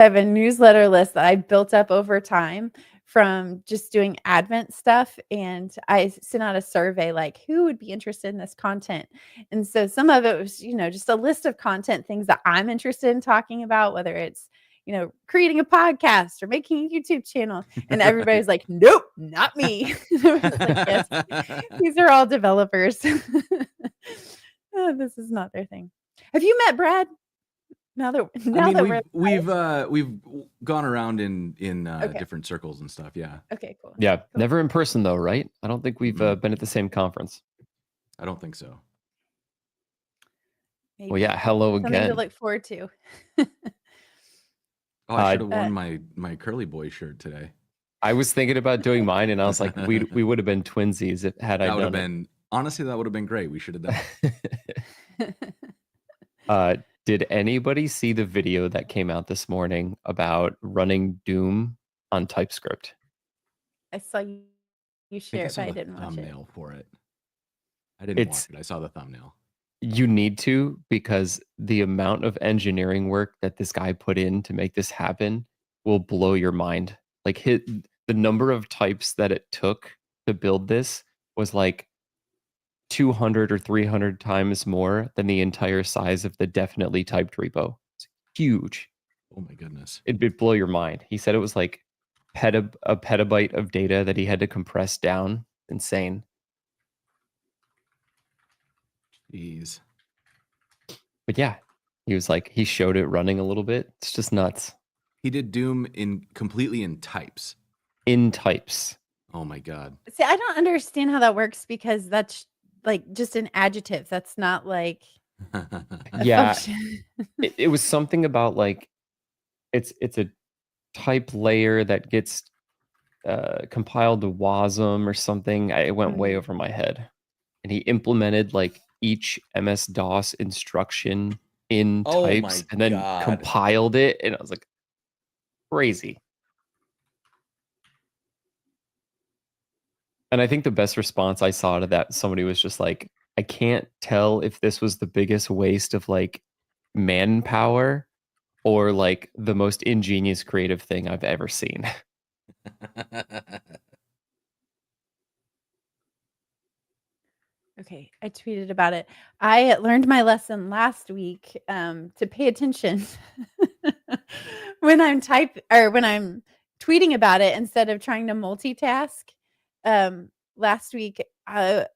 I have a newsletter list that I built up over time from just doing Advent stuff, and I sent out a survey like, who would be interested in this content? And so some of it was, just a list of content things that I'm interested in talking about, whether it's, creating a podcast or making a YouTube channel. And everybody's like, nope, not me. I was like, yes, these are all developers. This is not their thing. Have you met Brad? Now that I mean, we're we've gone around in okay. different circles and stuff. Yeah. Okay, cool. Yeah, Cool. never in person though, right? I don't think we've been at the same conference. I don't think so. Maybe. Well, yeah, hello Something to again. look forward to. Oh, I should have worn my Curly Boy shirt today. I was thinking about doing mine, and I was like, we would have been twinsies if had I done That would have it. been honestly, that would have been great. We should have done. Did anybody see the video that came out this morning about running Doom on TypeScript? I saw you share it, but I didn't watch it. Thumbnail for it. I didn't watch it. I saw the thumbnail. You need to, because the amount of engineering work that this guy put in to make this happen will blow your mind. Like the number of types that it took to build this was like 200 or 300 times more than the entire size of the definitely typed repo. It's huge. Oh my goodness. It'd blow your mind. He said it was like a petabyte of data that he had to compress down. Insane. Jeez. But yeah, he was like, he showed it running a little bit. It's just nuts. He did Doom completely in types. In types. Oh my God. See, I don't understand how that works, because that's like just an adjective. That's not like yeah. It was something about like it's a type layer that gets compiled to WASM or something. It went way over my head. And he implemented like each MS-DOS instruction in types and then compiled it. And I was like, crazy. And I think the best response I saw to that, somebody was just like, I can't tell if this was the biggest waste of like manpower or like the most ingenious creative thing I've ever seen. Okay, I tweeted about it. I learned my lesson last week to pay attention when I'm tweeting about it instead of trying to multitask. Last week, well,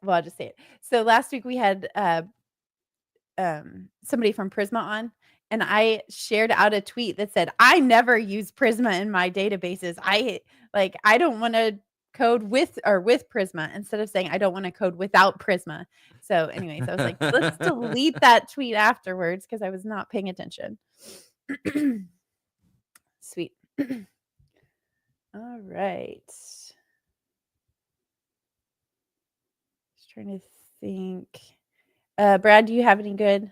I'll just say it. So last week we had somebody from Prisma on, and I shared out a tweet that said, I never use Prisma in my databases. I don't want to code with Prisma, instead of saying I don't want to code without Prisma. So anyways, I was like, let's delete that tweet afterwards, because I was not paying attention. Sweet. All right. Just trying to think. Brad, do you have any good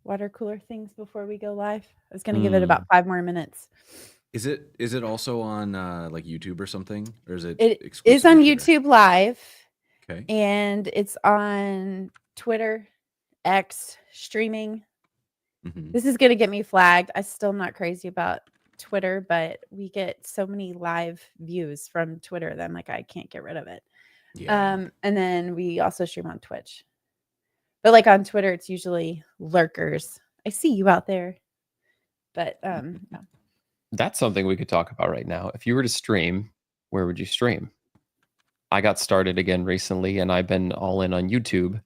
water cooler things before we go live? I was going to give it about 5 more minutes. Is it also on like YouTube or something, or is it? It is on YouTube Live. Okay. And it's on Twitter, X, streaming. This is going to get me flagged. I still am not crazy about Twitter, but we get so many live views from Twitter that I'm like, I can't get rid of it. Yeah. And then we also stream on Twitch. But like on Twitter, it's usually lurkers. I see you out there. But no. That's something we could talk about right now. If you were to stream, where would you stream? I got started again recently, and I've been all in on YouTube.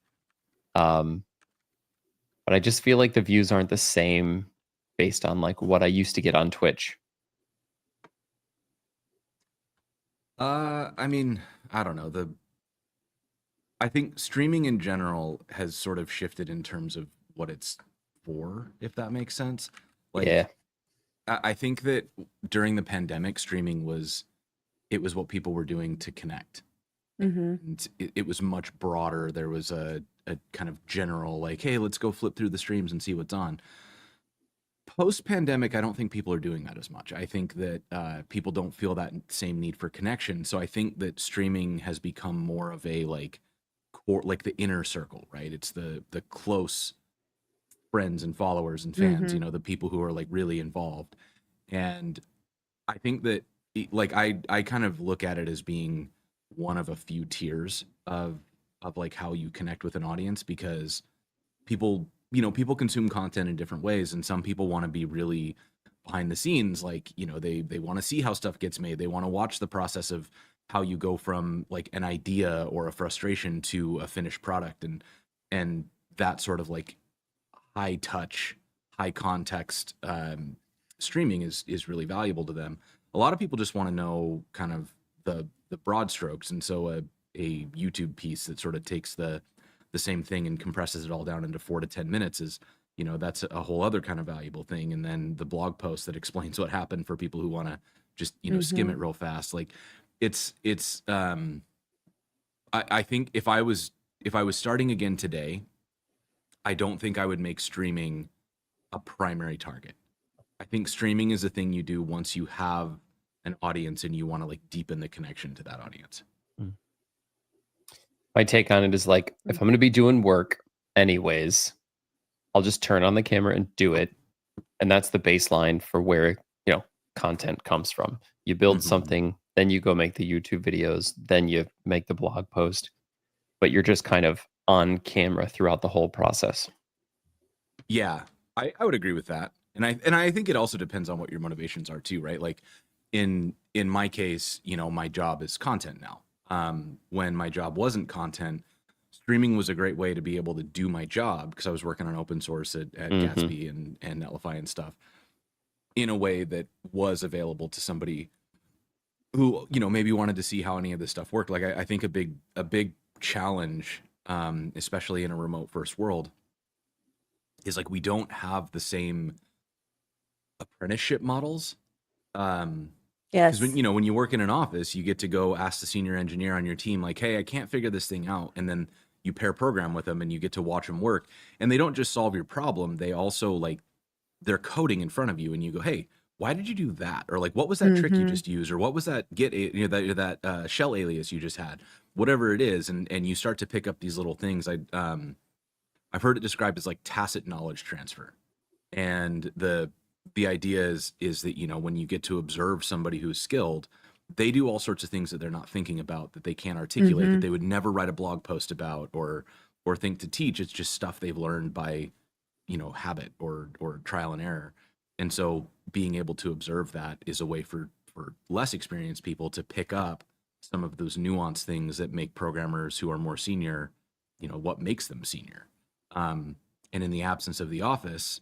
But I just feel like the views aren't the same based on like what I used to get on Twitch. I mean, I don't know. I think streaming in general has sort of shifted in terms of what it's for, if that makes sense. Like, yeah. I think that during the pandemic, streaming was what people were doing to connect. And it was much broader. There was a kind of general like, hey, let's go flip through the streams and see what's on. Post-pandemic, I don't think people are doing that as much. I think that people don't feel that same need for connection. So I think that streaming has become more of a like core, like the inner circle, right? It's the close friends and followers and fans, you know, the people who are like really involved. And I think that like I kind of look at it as being one of a few tiers of like how you connect with an audience, because people, you know, people consume content in different ways, and some people want to be really behind the scenes, like, you know, they want to see how stuff gets made, they want to watch the process of how you go from like an idea or a frustration to a finished product, and that sort of like high touch, high context streaming is really valuable to them. A lot of people just want to know kind of the broad strokes, and so a YouTube piece that sort of takes the same thing and compresses it all down into 4 to 10 minutes is, you know, that's a whole other kind of valuable thing. And then the blog post that explains what happened for people who want to just, you know, skim it real fast. Like it's I think if I was starting again today, I don't think I would make streaming a primary target. I think streaming is a thing you do once you have an audience and you want to like deepen the connection to that audience. My take on it is like, if I'm going to be doing work anyways, I'll just turn on the camera and do it. And that's the baseline for where, you know, content comes from. You build something, then you go make the YouTube videos, then you make the blog post, but you're just kind of on camera throughout the whole process. Yeah, I would agree with that. And I think it also depends on what your motivations are too, right? Like in my case, you know, my job is content now. When my job wasn't content, streaming was a great way to be able to do my job, because I was working on open source at Gatsby and Netlify and stuff, in a way that was available to somebody who, you know, maybe wanted to see how any of this stuff worked. Like I think a big challenge, especially in a remote first world, is like we don't have the same apprenticeship models. Yes. Because when you work in an office, you get to go ask the senior engineer on your team, like, hey, I can't figure this thing out. And then you pair program with them and you get to watch them work. And they don't just solve your problem. They also like, they're coding in front of you and you go, hey, why did you do that? Or like, what was that trick you just used? Or what was that that shell alias you just had? Whatever it is. And you start to pick up these little things. I've heard it described as like tacit knowledge transfer. And the idea is that, you know, when you get to observe somebody who's skilled, they do all sorts of things that they're not thinking about, that they can't articulate, that they would never write a blog post about or think to teach. It's just stuff they've learned by, you know, habit or trial and error. And so being able to observe that is a way for less experienced people to pick up some of those nuanced things that make programmers who are more senior, you know, what makes them senior. And in the absence of the office,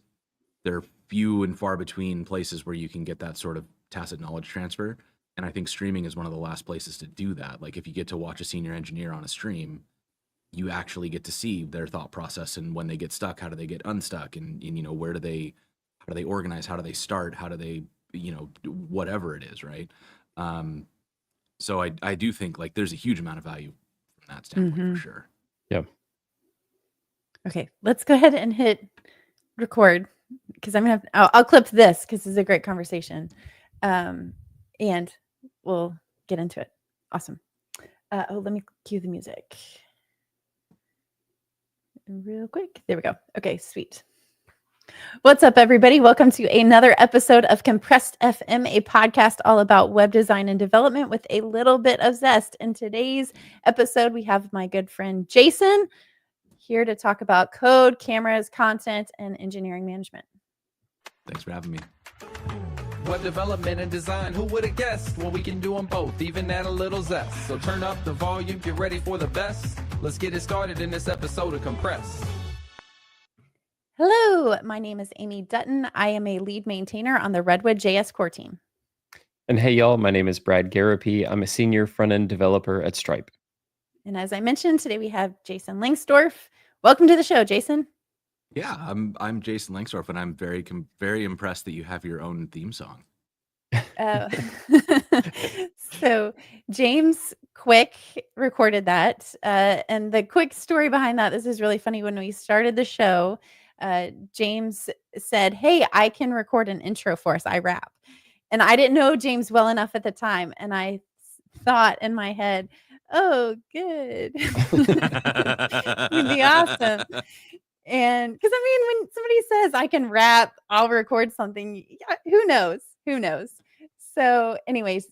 there are few and far between places where you can get that sort of tacit knowledge transfer. And I think streaming is one of the last places to do that. Like if you get to watch a senior engineer on a stream, you actually get to see their thought process, and when they get stuck, how do they get unstuck? And you know, how do they organize? How do they start? How do they, you know, whatever it is, right? So I do think like there's a huge amount of value from that standpoint for sure. Yeah. Okay, let's go ahead and hit record, because I'm gonna I'll clip this because this is a great conversation, and we'll get into it. Awesome. Let me cue the music real quick. There we go. Okay, sweet. What's up, everybody? Welcome to another episode of Compressed FM, a podcast all about web design and development with a little bit of zest. In today's episode, we have my good friend Jason here to talk about code, cameras, content, and engineering management. Thanks for having me. Web development and design, who would have guessed? Well, we can do them both, even add a little zest. So turn up the volume, get ready for the best. Let's get it started in this episode of Compress. Hello, my name is Amy Dutton. I am a lead maintainer on the Redwood JS core team. And hey, y'all, my name is Brad Garapi. I'm a senior front-end developer at Stripe. And as I mentioned, today we have Jason Langsdorf. Welcome to the show, Jason. Yeah, I'm Jason Langsdorf, and I'm very impressed that you have your own theme song. So James Quick recorded that, and the quick story behind that, this is really funny. When we started the show, James said, hey, I can record an intro for us. I rap. And I didn't know James well enough at the time. And I thought in my head, oh, good. It'd be awesome. And because I mean, when somebody says I can rap, I'll record something. Who knows? Who knows? So, anyways,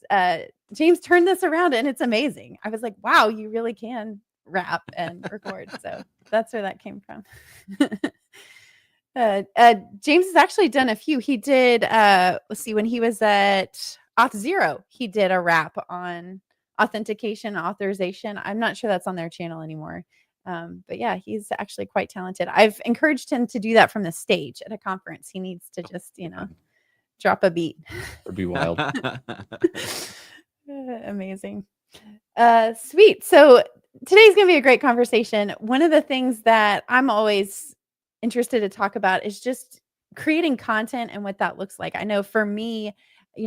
James turned this around and it's amazing. I was like, wow, you really can rap and record. So that's where that came from. James has actually done a few. He did, let's see, when he was at Auth0, he did a rap on authentication, authorization. I'm not sure that's on their channel anymore. But yeah, he's actually quite talented. I've encouraged him to do that from the stage at a conference. He needs to just, drop a beat. It'd be wild. Amazing. Sweet. So today's going to be a great conversation. One of the things that I'm always interested to talk about is just creating content and what that looks like. I know for me,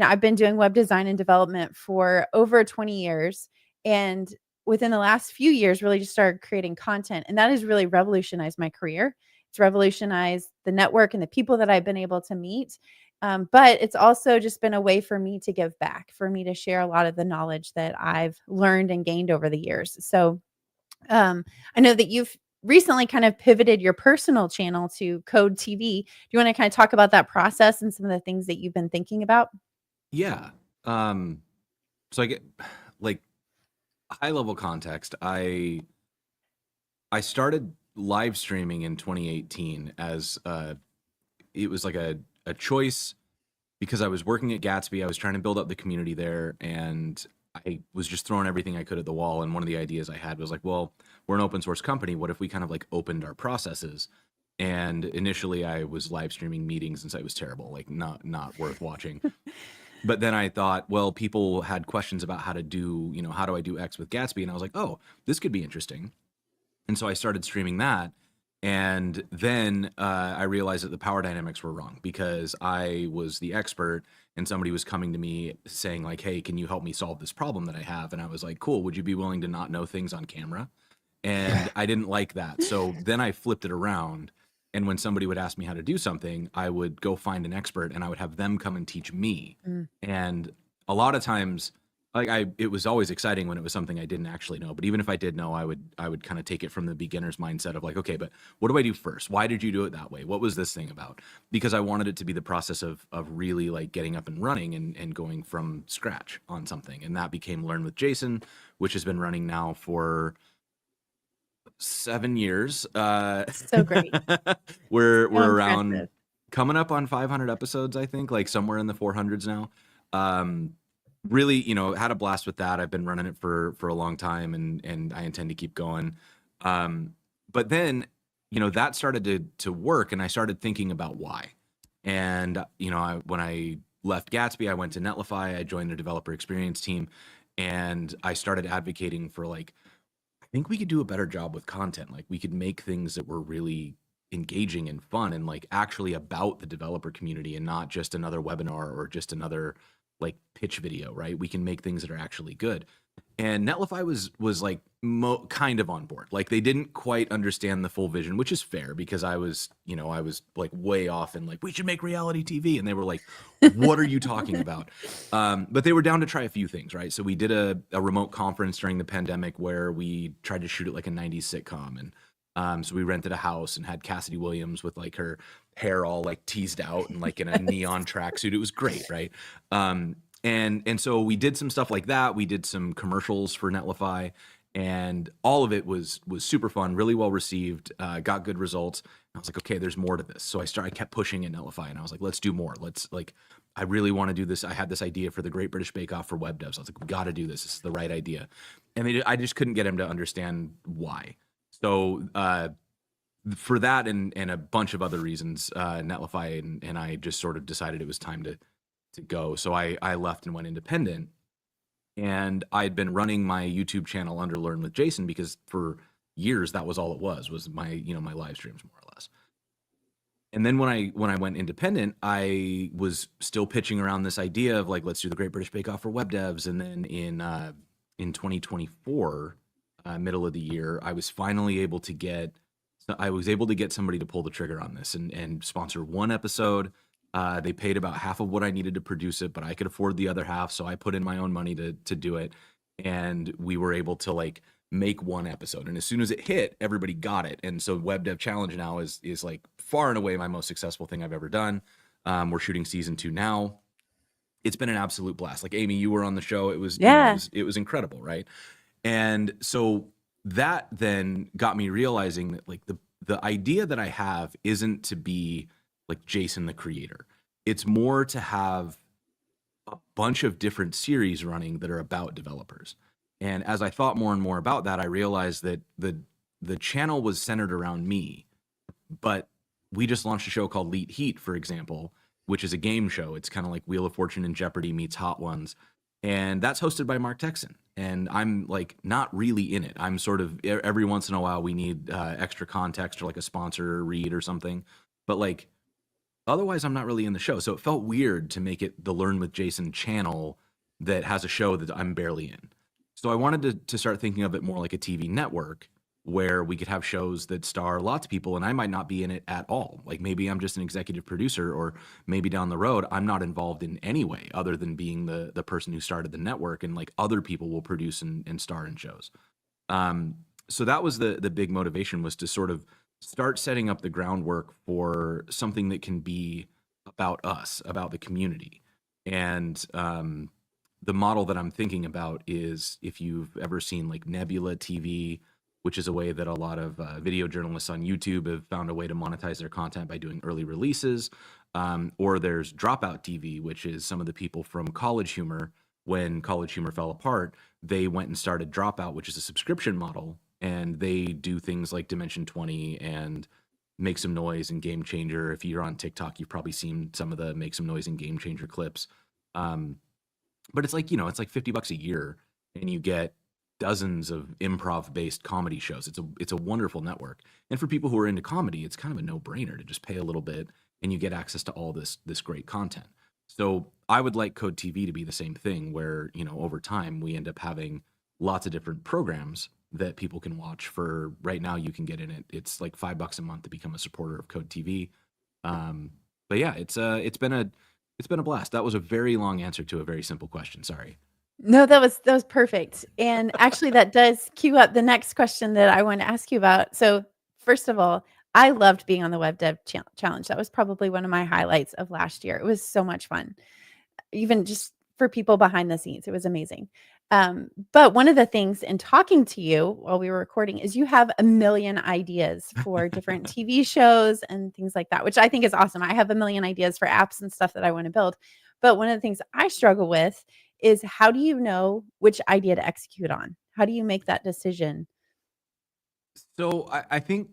I've been doing web design and development for over 20 years. And within the last few years, really just started creating content. And that has really revolutionized my career. It's revolutionized the network and the people that I've been able to meet. But it's also just been a way for me to give back, for me to share a lot of the knowledge that I've learned and gained over the years. So I know that you've recently kind of pivoted your personal channel to Code TV. Do you want to kind of talk about that process and some of the things that you've been thinking about? Yeah. So I get like high level context. I started live streaming in 2018 as it was like a choice because I was working at Gatsby. I was trying to build up the community there, and I was just throwing everything I could at the wall. And one of the ideas I had was like, well, we're an open source company. What if we kind of like opened our processes? And initially I was live streaming meetings and so it was terrible, like not worth watching. But then I thought, well, people had questions about how to do, how do I do X with Gatsby? And I was like, oh, this could be interesting. And so I started streaming that. And then I realized that the power dynamics were wrong because I was the expert and somebody was coming to me saying like, hey, can you help me solve this problem that I have? And I was like, cool, would you be willing to not know things on camera? And I didn't like that. So then I flipped it around. And when somebody would ask me how to do something, I would go find an expert and I would have them come and teach me. And a lot of times, it was always exciting when it was something I didn't actually know. But even if I did know, I would kind of take it from the beginner's mindset of like, okay, but what do I do first? Why did you do it that way? What was this thing about? Because I wanted it to be the process of really like getting up and running and going from scratch on something. And that became Learn with Jason, which has been running now for 7 years. So great. We're around coming up on 500 episodes, I think, like somewhere in the 400s now. Really, had a blast with that. I've been running it for a long time and I intend to keep going. But then, that started to work and I started thinking about why. And, when I left Gatsby, I went to Netlify, I joined the developer experience team and I started advocating for like, I think we could do a better job with content. Like we could make things that were really engaging and fun and like actually about the developer community and not just another webinar or just another like pitch video, right? We can make things that are actually good. And Netlify was like kind of on board. Like they didn't quite understand the full vision, which is fair because I was like way off and like, we should make reality TV. And they were like, what are you talking about? But they were down to try a few things, right? So we did a remote conference during the pandemic where we tried to shoot it like a 90s sitcom. And so we rented a house and had Cassidy Williams with like her hair all like teased out and like in a neon tracksuit. It was great, right? And so we did some stuff like that. We did some commercials for Netlify, and all of it was super fun, really well received, got good results. And I was like, okay, there's more to this. So I kept pushing at Netlify, and I was like, let's do more. I really want to do this. I had this idea for the Great British Bake Off for web devs. I was like, we got to do this. This is the right idea. And I just couldn't get him to understand why. So for that and a bunch of other reasons, Netlify and I just sort of decided it was time to go. So I left and went independent. And I'd been running my YouTube channel under Learn with Jason because for years that was all it was my my live streams more or less. And then when I went independent, I was still pitching around this idea of like, let's do the Great British Bake Off for web devs. And then in 2024, middle of the year, I was finally able to get somebody to pull the trigger on this and sponsor one episode. They paid about half of what I needed to produce it, but I could afford the other half. So I put in my own money to do it. And we were able to like make one episode. And as soon as it hit, everybody got it. And so Web Dev Challenge now is like far and away my most successful thing I've ever done. We're shooting season 2 now. It's been an absolute blast. Like Amy, you were on the show. It was, it was incredible, right? And so that then got me realizing that like the idea that I have isn't to be like Jason the creator. It's more to have a bunch of different series running that are about developers. And as I thought more and more about that, I realized that the channel was centered around me. But we just launched a show called Leet Heat, for example, which is a game show. It's kind of like Wheel of Fortune and Jeopardy meets Hot Ones. And that's hosted by Mark Texan. And I'm like not really in it. I'm sort of every once in a while we need extra context or like a sponsor read or something. But like otherwise, I'm not really in the show. So it felt weird to make it the Learn with Jason channel that has a show that I'm barely in. So I wanted to start thinking of it more like a TV network where we could have shows that star lots of people and I might not be in it at all. Like maybe I'm just an executive producer, or maybe down the road, I'm not involved in any way other than being the person who started the network, and like other people will produce and star in shows. So that was the big motivation, was to sort of start setting up the groundwork for something that can be about us, about the community. And the model that I'm thinking about is, if you've ever seen like Nebula TV, which is a way that a lot of video journalists on YouTube have found a way to monetize their content by doing early releases. Or there's Dropout TV, which is some of the people from College Humor. When College Humor fell apart, they went and started Dropout, which is a subscription model. And they do things like Dimension 20 and Make Some Noise and Game Changer. If you're on TikTok, you've probably seen some of the Make Some Noise and Game Changer clips. But it's like, it's like $50 a year and you get dozens of improv-based comedy shows. It's a wonderful network. And for people who are into comedy, it's kind of a no-brainer to just pay a little bit and you get access to all this great content. So I would like Code TV to be the same thing, where, over time we end up having lots of different programs that people can watch. For right now, you can get in it. It's like $5 a month to become a supporter of Code TV. But yeah, it's been a blast. That was a very long answer to a very simple question. Sorry. No, that was perfect. And actually that does cue up the next question that I want to ask you about. So first of all, I loved being on the Web Dev Challenge. That was probably one of my highlights of last year. It was so much fun. Even just for people behind the scenes, it was amazing. But one of the things in talking to you while we were recording is you have a million ideas for different TV shows and things like that, which I think is awesome. I have a million ideas for apps and stuff that I want to build. But one of the things I struggle with is, how do you know which idea to execute on? How do you make that decision? So I think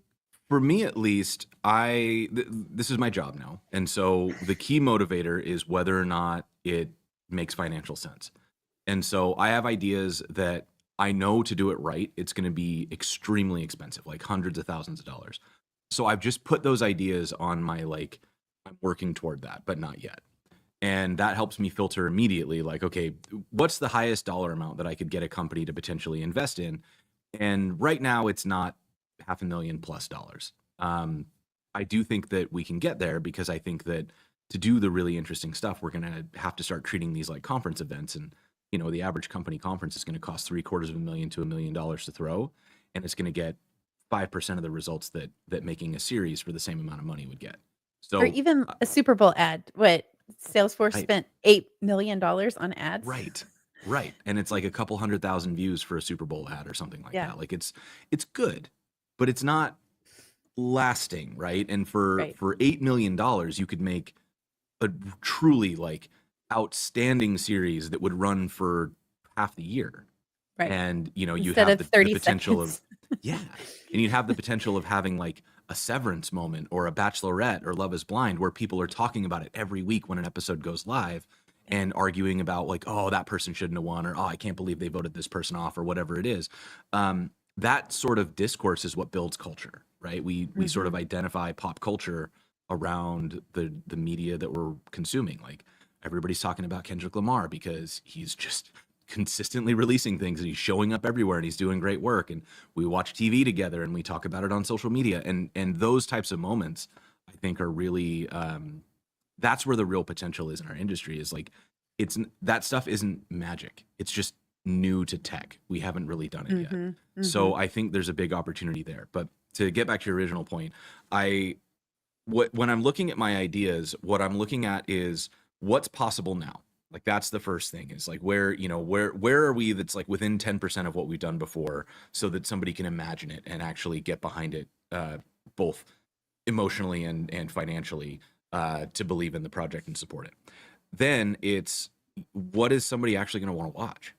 for me, at least, this is my job now. And so the key motivator is whether or not it makes financial sense. And so I have ideas that I know, to do it right, it's going to be extremely expensive, like hundreds of thousands of dollars. So I've just put those ideas on my, like, I'm working toward that, but not yet. And that helps me filter immediately, like, okay, what's the highest dollar amount that I could get a company to potentially invest in? And right now it's not $500,000+ I do think that we can get there, because I think that to do the really interesting stuff, we're going to have to start treating these like conference events. And, the average company conference is going to cost $750,000 to $1 million to throw. And it's going to get 5% of the results that making a series for the same amount of money would get. So, or even a Super Bowl ad. What, Salesforce spent $8 million on ads? Right. And it's like a couple 100,000 views for a Super Bowl ad or something like that. Like it's good, but it's not lasting, right? And for $8 million, you could make a truly like outstanding series that would run for half the year. Right. And you Instead have of the 30 potential seconds. of and you'd have the potential of having like a Severance moment or a Bachelorette or Love is Blind, where people are talking about it every week when an episode goes live and arguing about like, oh, that person shouldn't have won, or oh, I can't believe they voted this person off, or whatever it is. That sort of discourse is what builds culture, right? We sort of identify pop culture around the media that we're consuming. Like, everybody's talking about Kendrick Lamar because he's just consistently releasing things and he's showing up everywhere and he's doing great work, and we watch TV together and we talk about it on social media, and those types of moments I think are really that's where the real potential is in our industry. Is like, that stuff isn't magic, it's just new to tech. We haven't really done it yet. Mm-hmm. So I think there's a big opportunity there. But to get back to your original point, when I'm looking at my ideas, what I'm looking at is what's possible now. Like that's the first thing, is like where are we that's like within 10% of what we've done before, so that somebody can imagine it and actually get behind it, both emotionally and financially, to believe in the project and support it. Then it's, what is somebody actually going to want to watch?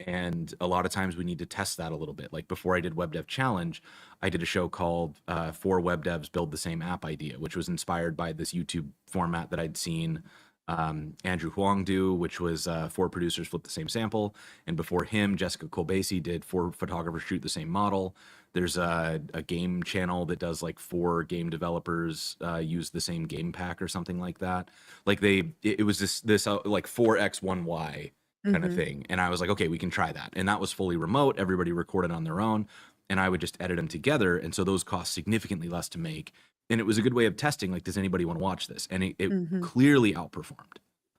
And a lot of times we need to test that a little bit. Like before I did Web Dev Challenge, I did a show called 4 Web Devs Build the Same App Idea, which was inspired by this YouTube format that I'd seen Andrew Huang do, which was 4 producers flip the same sample. And before him, Jessica Colbasi did 4 photographers shoot the same model. There's a game channel that does like 4 game developers use the same game pack or something like that. Like it was this like 4x1y kind of thing. And I was like, okay, we can try that. And that was fully remote. Everybody recorded on their own, and I would just edit them together. And so those cost significantly less to make. And it was a good way of testing, like, does anybody want to watch this? And it clearly outperformed.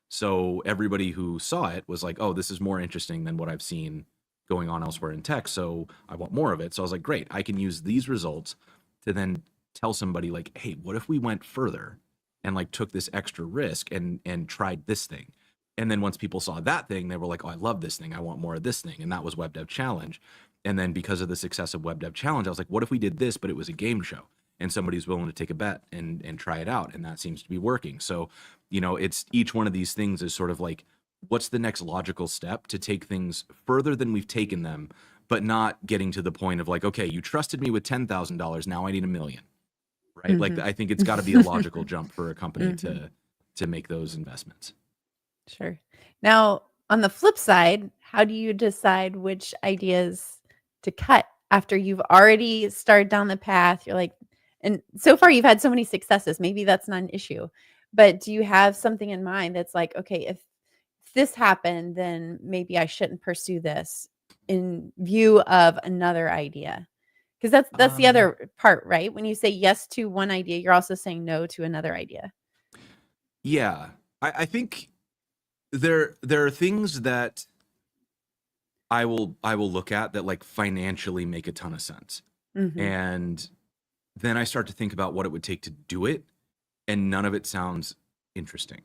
So everybody who saw it was like, oh, this is more interesting than what I've seen going on elsewhere in tech. So I want more of it. So I was like, great, I can use these results to then tell somebody like, hey, what if we went further and like took this extra risk and tried this thing? And then once people saw that thing, they were like, oh, I love this thing. I want more of this thing. And that was Web Dev Challenge. And then because of the success of Web Dev Challenge, I was like, what if we did this, but it was a game show? And somebody's willing to take a bet and try it out. And that seems to be working. So, it's each one of these things is sort of like, what's the next logical step to take things further than we've taken them, but not getting to the point of like, okay, you trusted me with $10,000. Now I need $1 million, right? Like, I think it's got to be a logical jump for a company to make those investments. Sure. Now, on the flip side, how do you decide which ideas to cut after you've already started down the path? You're like, and so far you've had so many successes, maybe that's not an issue, but do you have something in mind that's like, okay, if this happened, then maybe I shouldn't pursue this in view of another idea? Because that's the other part, right? When you say yes to one idea, you're also saying no to another idea. Yeah. I think there are things that I will look at that like financially make a ton of sense. And then I start to think about what it would take to do it, and none of it sounds interesting.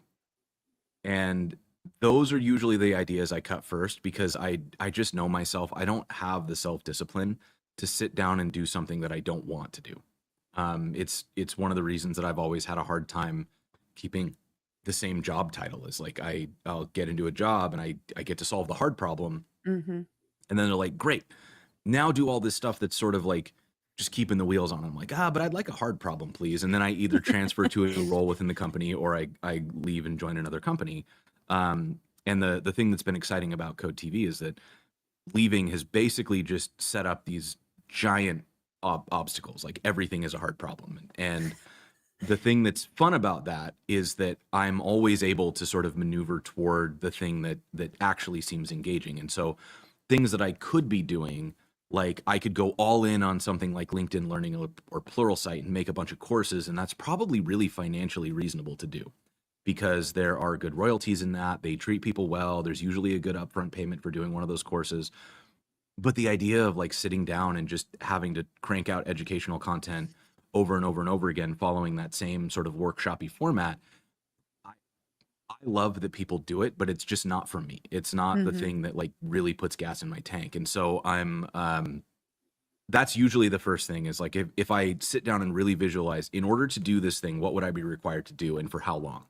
And those are usually the ideas I cut first, because I just know myself. I don't have the self-discipline to sit down and do something that I don't want to do. It's one of the reasons that I've always had a hard time keeping the same job title. Is like I'll get into a job and I get to solve the hard problem. And then they're like, great, now do all this stuff that's sort of like just keeping the wheels on. I'm like, but I'd like a hard problem, please. And then I either transfer to a role within the company, or I leave and join another company. And the thing that's been exciting about Code TV is that leaving has basically just set up these giant obstacles. Like everything is a hard problem. And the thing that's fun about that is that I'm always able to sort of maneuver toward the thing that actually seems engaging. And so things that I could be doing, like I could go all in on something like LinkedIn Learning or Pluralsight and make a bunch of courses. And that's probably really financially reasonable to do, because there are good royalties in that. They treat people well. There's usually a good upfront payment for doing one of those courses. But the idea of like sitting down and just having to crank out educational content over and over and over again, following that same sort of workshop-y format, I love that people do it, but it's just not for me. It's not the thing that like really puts gas in my tank. And so that's usually the first thing, is like, if I sit down and really visualize, in order to do this thing, what would I be required to do and for how long?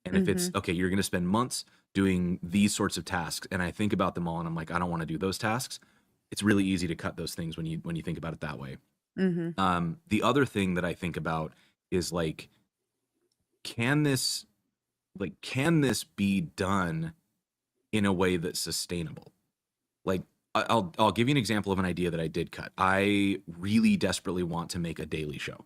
And if it's, okay, you're going to spend months doing these sorts of tasks, and I think about them all and I'm like, I don't want to do those tasks. It's really easy to cut those things when you think about it that way. The other thing that I think about is like, can this be done in a way that's sustainable? Like, I'll give you an example of an idea that I did cut. I really desperately want to make a daily show.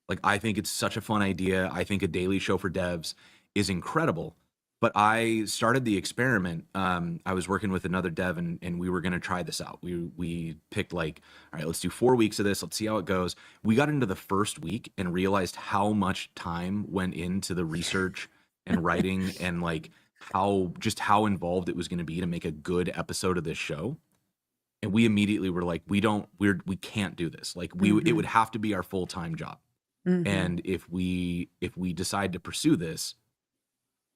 Like, I think it's such a fun idea. I think a daily show for devs is incredible. But I started the experiment. I was working with another dev, and we were going to try this out. We picked like, all right, let's do 4 weeks of this. Let's see how it goes. We got into the first week and realized how much time went into the research and writing, and like how involved it was going to be to make a good episode of this show. And we immediately were like, we can't do this. Like it would have to be our full-time job. And if we decide to pursue this,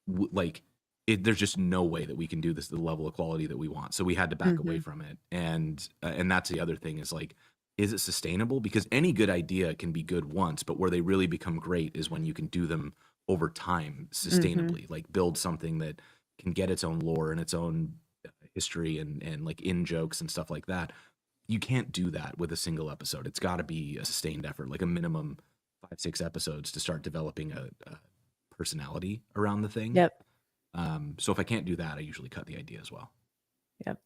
there's just no way that we can do this at the level of quality that we want. So we had to back away from it. And that's the other thing is like, is it sustainable? Because any good idea can be good once, but where they really become great is when you can do them over time sustainably, like build something that can get its own lore and its own history and like in jokes and stuff like that. You can't do that with a single episode. It's got to be a sustained effort, like a minimum 5-6 episodes to start developing a personality around the thing. Yep. So if I can't do that, I usually cut the idea as well. Yep.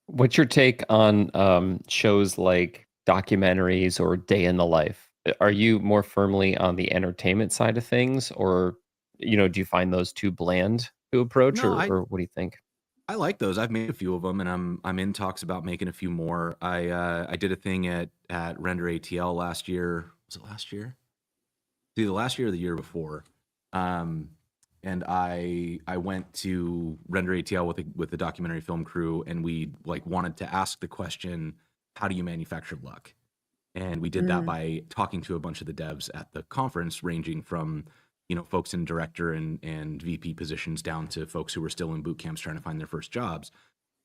What's your take on shows like documentaries or Day in the Life? Are you more firmly on the entertainment side of things, or do you find those too bland to approach, No, or what do you think? I like those. I've made a few of them, and I'm in talks about making a few more. I did a thing at Render ATL last year. Was it last year? Either last year or the year before. And I went to Render ATL with the documentary film crew, and we like wanted to ask the question, how do you manufacture luck? And we did that by talking to a bunch of the devs at the conference, ranging from folks in director and VP positions down to folks who were still in boot camps trying to find their first jobs.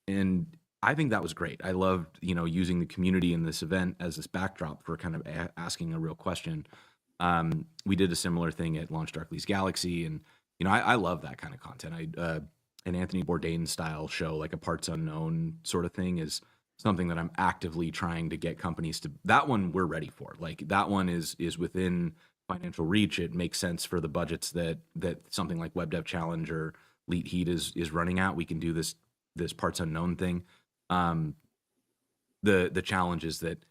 And I think that was great. I loved using the community in this event as this backdrop for kind of asking a real question. We did a similar thing at Launch Darkly's Galaxy, and I love that kind of content. An Anthony Bourdain style show, like a Parts Unknown sort of thing, is something that I'm actively trying to get companies to. That one we're ready for. Like that one is within financial reach. It makes sense for the budgets that something like Web Dev Challenge or Leet Heat is running at. We can do this Parts Unknown thing. The challenge is that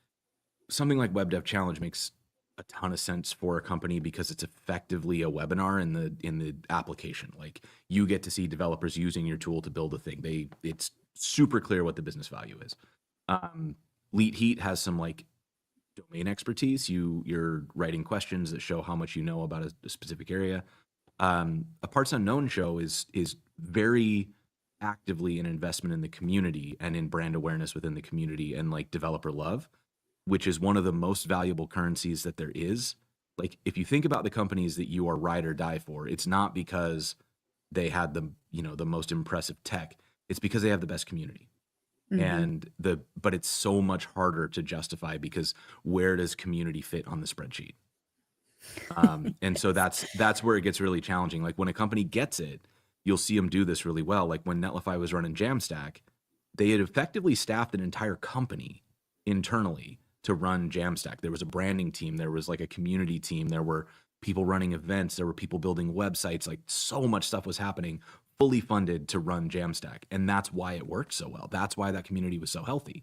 something like Web Dev Challenge makes a ton of sense for a company because it's effectively a webinar in the application. Like you get to see developers using your tool to build a thing. It's super clear what the business value is. Leet Heat has some like domain expertise. You're writing questions that show how much you know about a specific area. A Parts Unknown show is very actively an investment in the community and in brand awareness within the community and like developer love, which is one of the most valuable currencies that there is. Like if you think about the companies that you are ride or die for, it's not because they had the most impressive tech. It's because they have the best community. And but it's so much harder to justify because where does community fit on the spreadsheet? And so that's where it gets really challenging. Like when a company gets it, you'll see them do this really well. Like when Netlify was running Jamstack, they had effectively staffed an entire company internally to run Jamstack. There was a branding team, there was like a community team, there were people running events, there were people building websites, like so much stuff was happening, fully funded to run Jamstack. And that's why it worked so well. That's why that community was so healthy.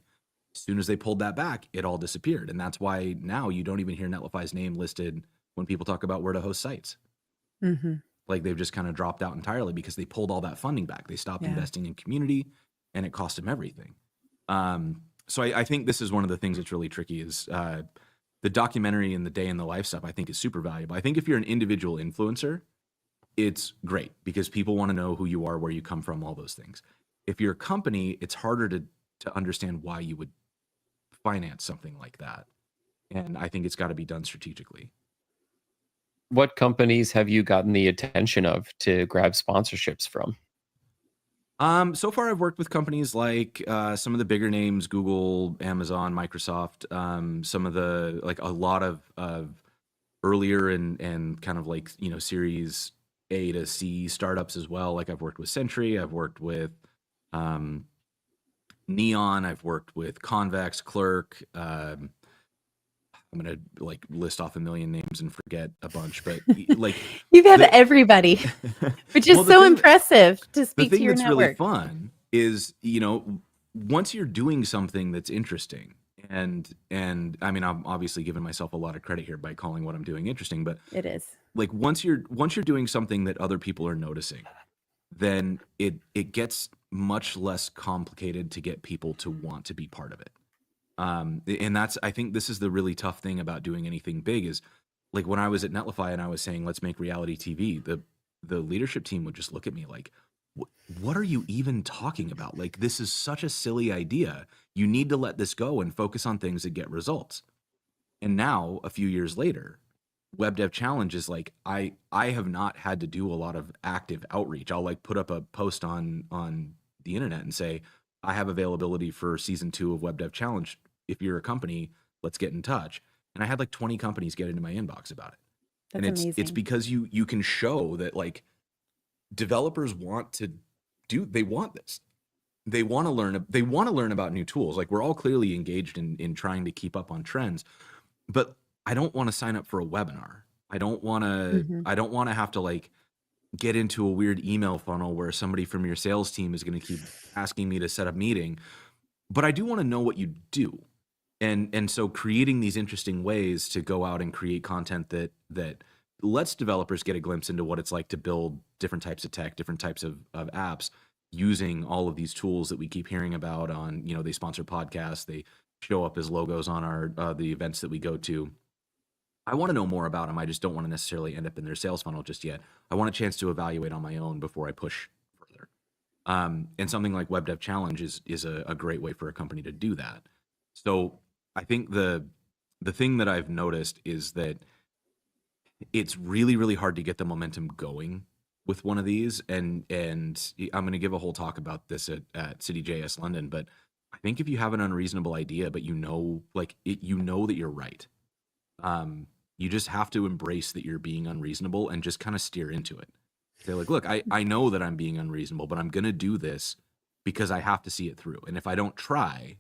As soon as they pulled that back, it all disappeared. And that's why now you don't even hear Netlify's name listed when people talk about where to host sites. Like they've just kind of dropped out entirely because they pulled all that funding back. They stopped investing in community and it cost them everything. So I think this is one of the things that's really tricky is the documentary and the day in the life stuff I think is super valuable. I think if you're an individual influencer, it's great because people want to know who you are, where you come from, all those things. If you're a company, it's harder to understand why you would finance something like that. And I think it's got to be done strategically. What companies have you gotten the attention of to grab sponsorships from? So far I've worked with companies like some of the bigger names, Google, Amazon, Microsoft, some of the, like a lot of earlier and kind of like, Series A to C startups as well. Like I've worked with Sentry, I've worked with Neon, I've worked with Convex, Clerk. I'm going to like list off a million names and forget a bunch, but like you've had everybody, which is so impressive to speak to your network. The thing that's really fun is, once you're doing something that's interesting and I mean, I'm obviously giving myself a lot of credit here by calling what I'm doing interesting, but it is like once you're doing something that other people are noticing, then it gets much less complicated to get people to want to be part of it. And I think this is the really tough thing about doing anything big is like when I was at Netlify and I was saying, let's make reality TV, the leadership team would just look at me like, what are you even talking about? Like, this is such a silly idea. You need to let this go and focus on things that get results. And now, a few years later, Web Dev Challenge is like, I have not had to do a lot of active outreach. I'll like put up a post on the internet and say, I have availability for season 2 of Web Dev Challenge. If you're a company, let's get in touch. And I had like 20 companies get into my inbox about it. That's and amazing. it's because you can show that like developers want to they want this. They want to learn about new tools. Like, we're all clearly engaged in trying to keep up on trends, but I don't want to sign up for a webinar. I don't want to have to like get into a weird email funnel where somebody from your sales team is going to keep asking me to set up meeting. But I do want to know what you do. And so creating these interesting ways to go out and create content that lets developers get a glimpse into what it's like to build different types of tech, different types of apps, using all of these tools that we keep hearing about on, they sponsor podcasts, they show up as logos on our the events that we go to. I want to know more about them. I just don't want to necessarily end up in their sales funnel just yet. I want a chance to evaluate on my own before I push further. And something like Web Dev Challenge is a great way for a company to do that. So I think the thing that I've noticed is that it's really, really hard to get the momentum going with one of these. And I'm going to give a whole talk about this at City JS London. But I think if you have an unreasonable idea, but that you're right, you just have to embrace that you're being unreasonable and just kind of steer into it. Say like, look, I know that I'm being unreasonable, but I'm going to do this because I have to see it through. And if I don't try,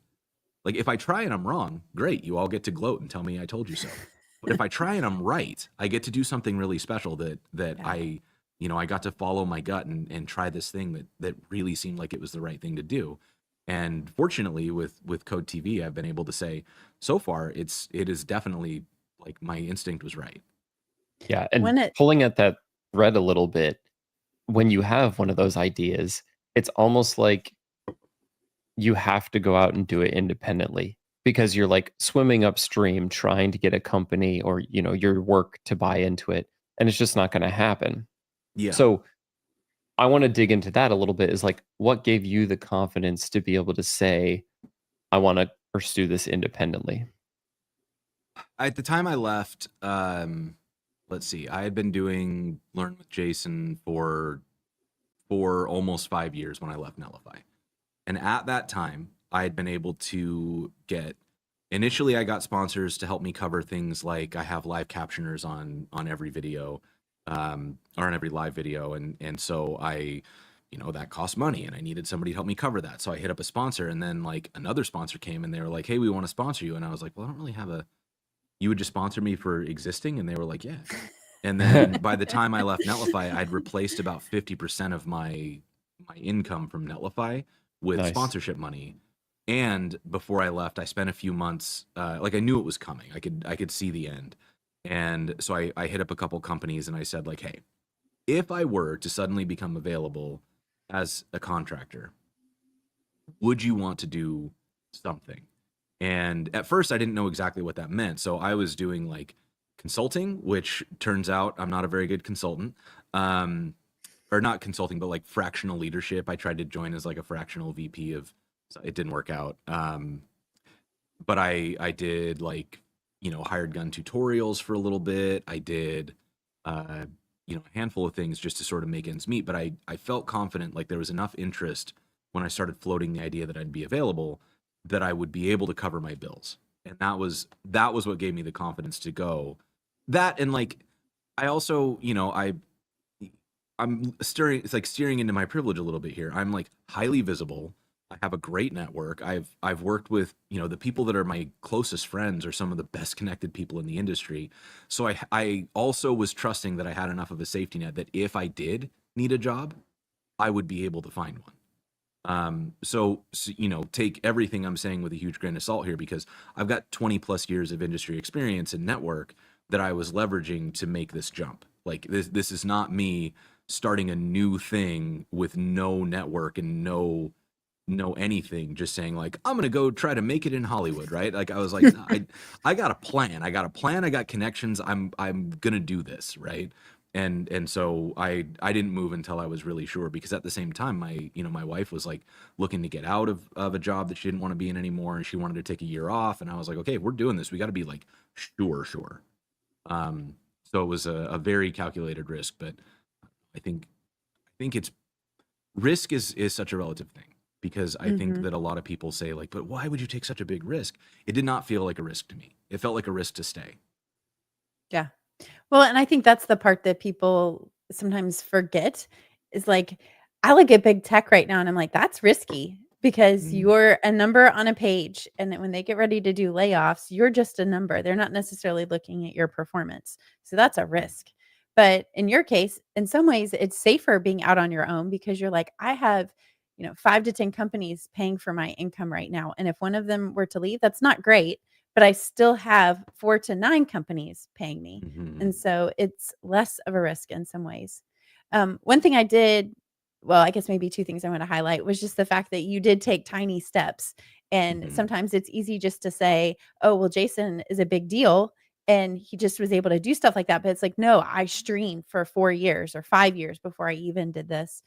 like if I try and I'm wrong, great. You all get to gloat and tell me I told you so. But if I try and I'm right, I get to do something really special that I got to follow my gut and try this thing that really seemed like it was the right thing to do. And fortunately with Code TV, I've been able to say so far it is definitely like my instinct was right. Yeah. And pulling at that thread a little bit, when you have one of those ideas, it's almost like you have to go out and do it independently, because you're like swimming upstream trying to get a company or your work to buy into it, and it's just not going to happen. Yeah. So I want to dig into that a little bit, is like, what gave you the confidence to be able to say, I want to pursue this independently? At the time I left, let's see, I had been doing Learn with Jason for almost 5 years when I left Netlify. And at that time, I had been able to initially I got sponsors to help me cover things like I have live captioners on every video, or on every live video. And so that cost money and I needed somebody to help me cover that. So I hit up a sponsor, and then like another sponsor came and they were like, hey, we want to sponsor you. And I was like, well, I don't really have you would just sponsor me for existing? And they were like, yeah. And then by the time I left Netlify, I'd replaced about 50% of my income from Netlify with sponsorship money. And before I left, I spent a few months, like I knew it was coming. I could see the end. And so I hit up a couple companies and I said like, hey, if I were to suddenly become available as a contractor, would you want to do something? And at first I didn't know exactly what that meant. So I was doing like consulting, which turns out I'm not a very good consultant. Or not consulting, but like fractional leadership. I tried to join as like a fractional VP so it didn't work out. But I did like, hired gun tutorials for a little bit. I did, a handful of things just to sort of make ends meet. But I felt confident, like there was enough interest when I started floating the idea that I'd be available, that I would be able to cover my bills. And that was what gave me the confidence to go. That, and like, I also, I'm steering into my privilege a little bit here. I'm like highly visible. I have a great network. I've worked with, the people that are my closest friends are some of the best connected people in the industry. So I also was trusting that I had enough of a safety net that if I did need a job, I would be able to find one. So take everything I'm saying with a huge grain of salt here, because I've got 20 plus years of industry experience and network that I was leveraging to make this jump. Like this is not me starting a new thing with no network and no anything, just saying like, I'm gonna go try to make it in Hollywood, right? Like I was like, I got a plan. I got connections. I'm gonna do this, right? And so I didn't move until I was really sure, because at the same time my wife was like looking to get out of a job that she didn't want to be in anymore, and she wanted to take a year off, and I was like, okay, we're doing this, we got to be like sure. So it was a very calculated risk, but I think it's risk is such a relative thing, because I think that a lot of people say like, but why would you take such a big risk? It did not feel like a risk to me. It felt like a risk to stay. Yeah. Well, and I think that's the part that people sometimes forget is like, I look at big tech right now and I'm like, that's risky because you're a number on a page. And then when they get ready to do layoffs, you're just a number. They're not necessarily looking at your performance. So that's a risk. But in your case, in some ways, it's safer being out on your own because you're like, I have, 5 to 10 companies paying for my income right now. And if one of them were to leave, that's not great, but I still have 4 to 9 companies paying me. And so it's less of a risk in some ways. One thing I did, well, I guess maybe 2 things I want to highlight was just the fact that you did take tiny steps. And sometimes it's easy just to say, oh, well, Jason is a big deal. And he just was able to do stuff like that. But it's like, no, I streamed for 4 years or 5 years before I even did this.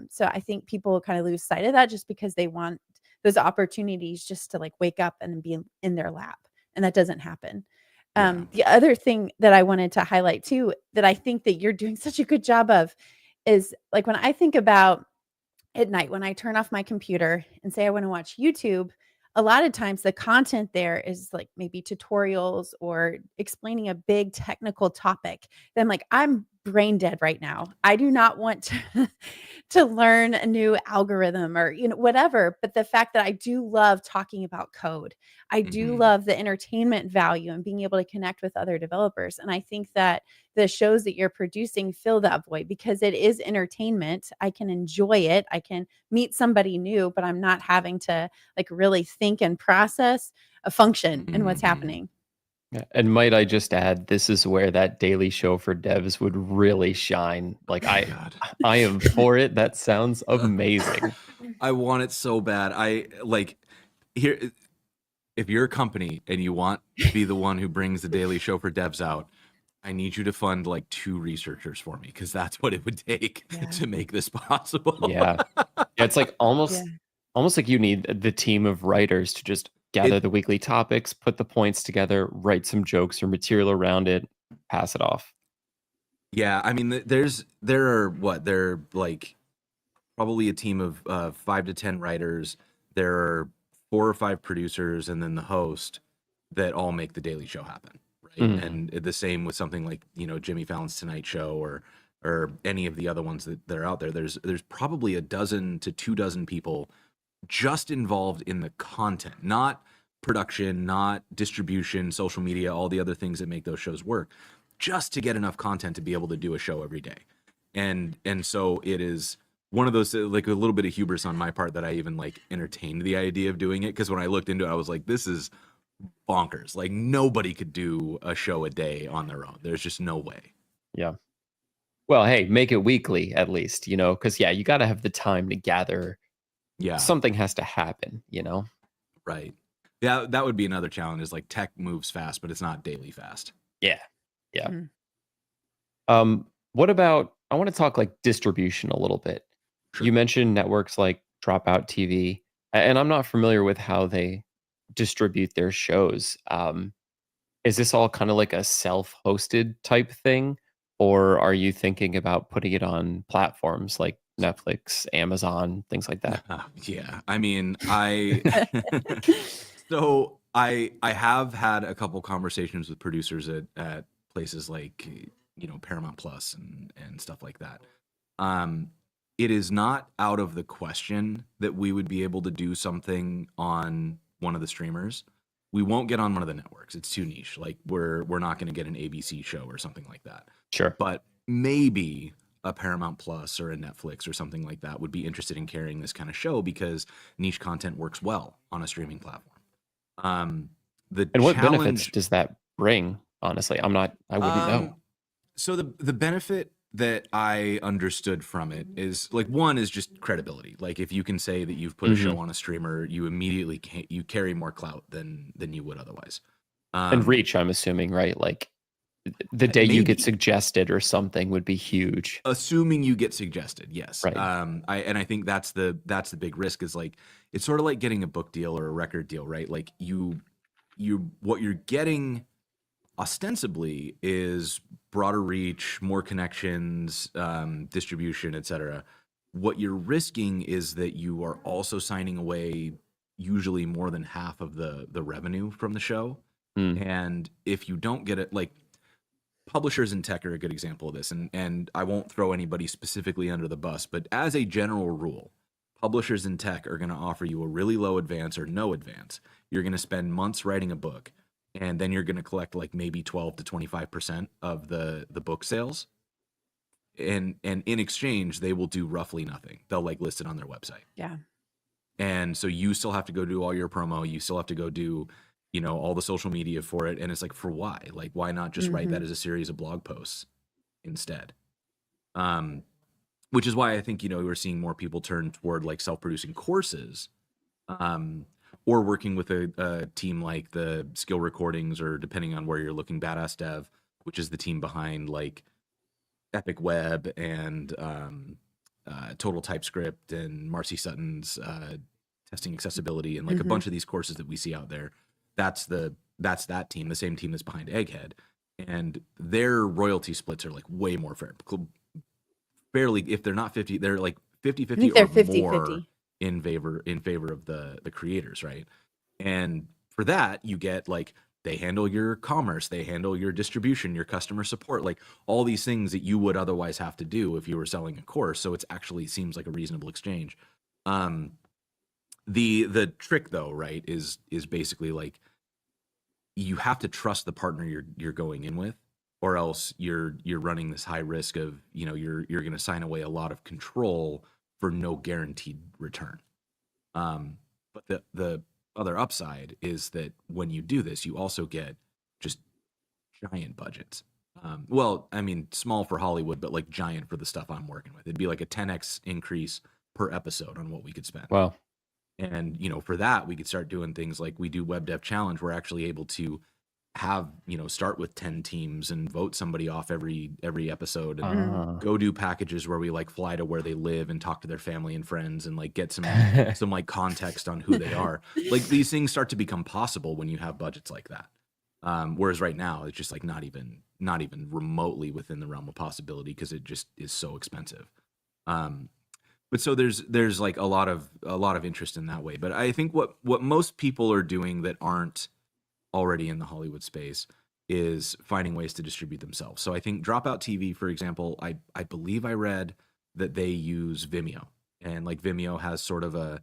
So I think people kind of lose sight of that just because they want those opportunities just to like wake up and be in their lap. And that doesn't happen. The other thing that I wanted to highlight too, that I think that you're doing such a good job of is like when I think about at night, when I turn off my computer and say I want to watch YouTube, a lot of times the content there is like maybe tutorials or explaining a big technical topic. Then like I'm brain dead right now. I do not want to to learn a new algorithm or whatever, but the fact that I do love talking about code. I do love the entertainment value and being able to connect with other developers. And I think that the shows that you're producing fill that void because it is entertainment. I can enjoy it. I can meet somebody new, but I'm not having to like really think and process a function in what's happening. Yeah. And might I just add, this is where that daily show for devs would really shine. Like I am for it. That sounds amazing. I want it so bad. I like here. If you're a company and you want to be the one who brings the daily show for devs out, I need you to fund like 2 researchers for me, because that's what it would take to make this possible. Yeah, it's like almost like you need the team of writers to just gather the weekly topics, put the points together, write some jokes or material around it, pass it off. Yeah, I mean, there are like probably a team of 5 to 10 writers. There are 4 or 5 producers, and then the host that all make the daily show happen. And the same with something like Jimmy Fallon's Tonight Show or any of the other ones that are out there. There's probably 12 to 24 people just involved in the content, not production, not distribution, social media, all the other things that make those shows work, just to get enough content to be able to do a show every day. And so it is one of those, like, a little bit of hubris on my part that I even like entertained the idea of doing it, because when I looked into it, I was like, this is bonkers. Like, nobody could do a show a day on their own. There's just no way. Yeah. Well, hey, make it weekly at least, because you got to have the time to gather. Yeah. Something has to happen, Right. Yeah, that would be another challenge, is like tech moves fast, but it's not daily fast. Yeah. Yeah. What about, I want to talk like distribution a little bit. Sure. You mentioned networks like Dropout TV, and I'm not familiar with how they distribute their shows. Is this all kind of like a self-hosted type thing, or are you thinking about putting it on platforms like Netflix, Amazon, things like that? Yeah, I mean, so I have had a couple conversations with producers at places like Paramount Plus and stuff like that. It is not out of the question that we would be able to do something on one of the streamers. We won't get on one of the networks. It's too niche. Like we're not going to get an ABC show or something like that. Sure. But maybe a Paramount Plus or a Netflix or something like that would be interested in carrying this kind of show, because niche content works well on a streaming platform. And what benefits does that bring? Honestly, I wouldn't know. So the benefit that I understood from it is, like, one is just credibility. Like, if you can say that you've put a show on a streamer, you immediately you carry more clout than you would otherwise. And reach, I'm assuming, right? Like, The day you get Maybe. suggested or something would be huge. Assuming you get suggested, yes. Right. I think that's the big risk, is like, it's sort of like getting a book deal or a record deal, right? Like what you're getting ostensibly is broader reach, more connections, distribution, etc. What you're risking is that you are also signing away usually more than half of the revenue from the show. And if you don't get it, like, publishers in tech are a good example of this, and I won't throw anybody specifically under the bus, but as a general rule, publishers in tech are going to offer you a really low advance or no advance. You're going to spend months writing a book, and then you're going to collect like maybe 12 to 25% of the book sales. And in exchange, they will do roughly nothing. They'll like list it on their website. Yeah. And so you still have to go do all your promo. You still have to go do, all the social media for it. And it's like, for why? Like, why not just write that as a series of blog posts instead? Which is why I think, we're seeing more people turn toward like self-producing courses, or working with a team like the Skill Recordings, or depending on where you're looking, Badass Dev, which is the team behind like Epic Web and Total TypeScript and Marcy Sutton's testing accessibility, and like a bunch of these courses that we see out there. That's that team, the same team that's behind Egghead, and their royalty splits are like way more fair. Barely, if they're not 50, they're like 50-50 or 50-50. more in favor of the creators, right? And for that, you get like, they handle your commerce, they handle your distribution, your customer support, like all these things that you would otherwise have to do if you were selling a course. So it's actually seems like a reasonable exchange. The trick though, right, is basically like, you have to trust the partner you're going in with, or else you're running this high risk of, you're going to sign away a lot of control for no guaranteed return. But the other upside is that when you do this, you also get just giant budgets. Well, I mean, small for Hollywood, but like giant for the stuff I'm working with. It'd be like a 10x increase per episode on what we could spend. Wow. And, for that, we could start doing things like we do Web Dev Challenge. We're actually able to have, start with 10 teams and vote somebody off every episode, and go do packages where we like fly to where they live and talk to their family and friends and like get some like context on who they are. Like, these things start to become possible when you have budgets like that. Whereas right now it's just like not even remotely within the realm of possibility, because it just is so expensive. But so there's like a lot of interest in that way. But I think what most people are doing that aren't already in the Hollywood space is finding ways to distribute themselves. So I think Dropout TV, for example, I believe I read that they use Vimeo, and like Vimeo has sort of an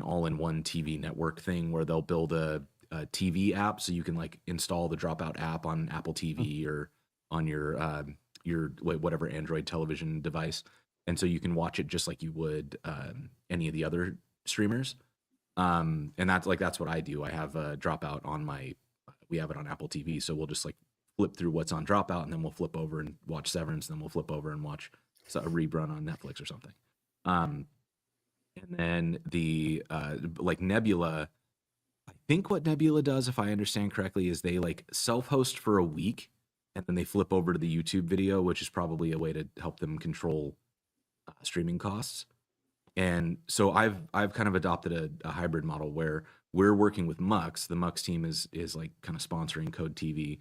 all-in-one TV network thing where they'll build a TV app, so you can like install the Dropout app on Apple TV or on your whatever Android television device. And so you can watch it just like you would any of the other streamers. And that's what I do. I have Dropout on we have it on Apple TV. So we'll just like flip through what's on Dropout, and then we'll flip over and watch Severance. And then we'll flip over and watch a rerun on Netflix or something. And then the like Nebula, I think what Nebula does, if I understand correctly, is they like self-host for a week, and then they flip over to the YouTube video, which is probably a way to help them control streaming costs. And so I've kind of adopted a hybrid model where we're working with Mux. The Mux team is like kind of sponsoring Code TV.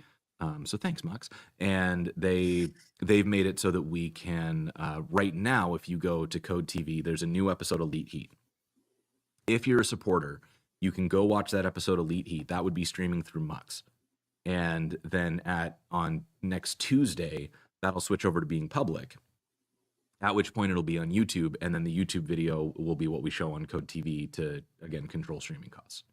So thanks, Mux. And they've made it so that we can right now, if you go to Code TV, there's a new episode of Elite Heat. If you're a supporter, you can go watch that episode of Elite Heat. That would be streaming through Mux. And then on next Tuesday, that'll switch over to being public, at which point it'll be on YouTube, and then the YouTube video will be what we show on Code TV to, again, control streaming costs.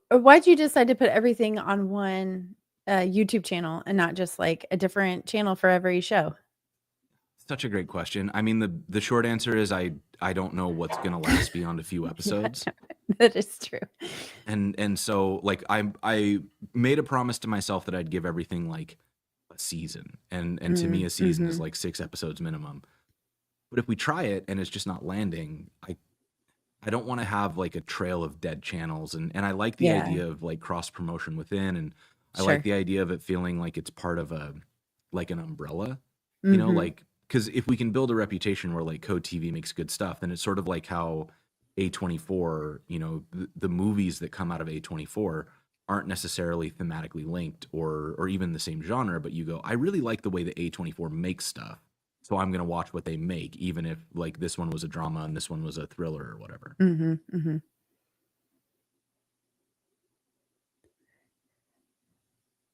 Why'd you decide to put everything on one YouTube channel and not just like a different channel for every show? Such a great question. I mean, the short answer is I don't know what's going to last beyond a few episodes. That is true. And so like I made a promise to myself that I'd give everything like a season, and to me a season is like 6 episodes minimum. But if we try it and it's just not landing, I don't want to have like a trail of dead channels, and I like the idea of like cross promotion within, and I like Sure. the idea of it feeling like it's part of an umbrella, Mhm. like, because if we can build a reputation where like Code TV makes good stuff, then it's sort of like how A24, the movies that come out of A24 aren't necessarily thematically linked or even the same genre, but you go, I really like the way that A24 makes stuff. So I'm going to watch what they make, even if like this one was a drama and this one was a thriller or whatever. Mhm. Mhm.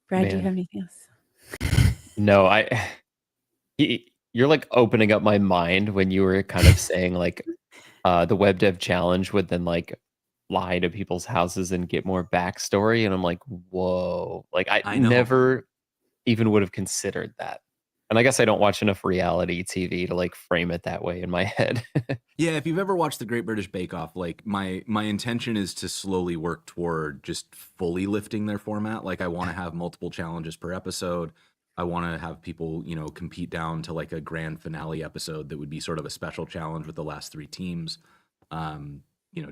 Brad, do you Man, have anything else? no, you're like opening up my mind when you were kind of saying like the web dev challenge would then like lie to people's houses and get more backstory, and I'm like, whoa, like I I know. never even would have considered that. And I guess I don't watch enough reality TV to like frame it that way in my head. Yeah, if you've ever watched the Great British Bake Off, like my intention is to slowly work toward just fully lifting their format. Like I want to have multiple challenges per episode. I want to have people, compete down to like a grand finale episode that would be sort of a special challenge with the last 3 teams.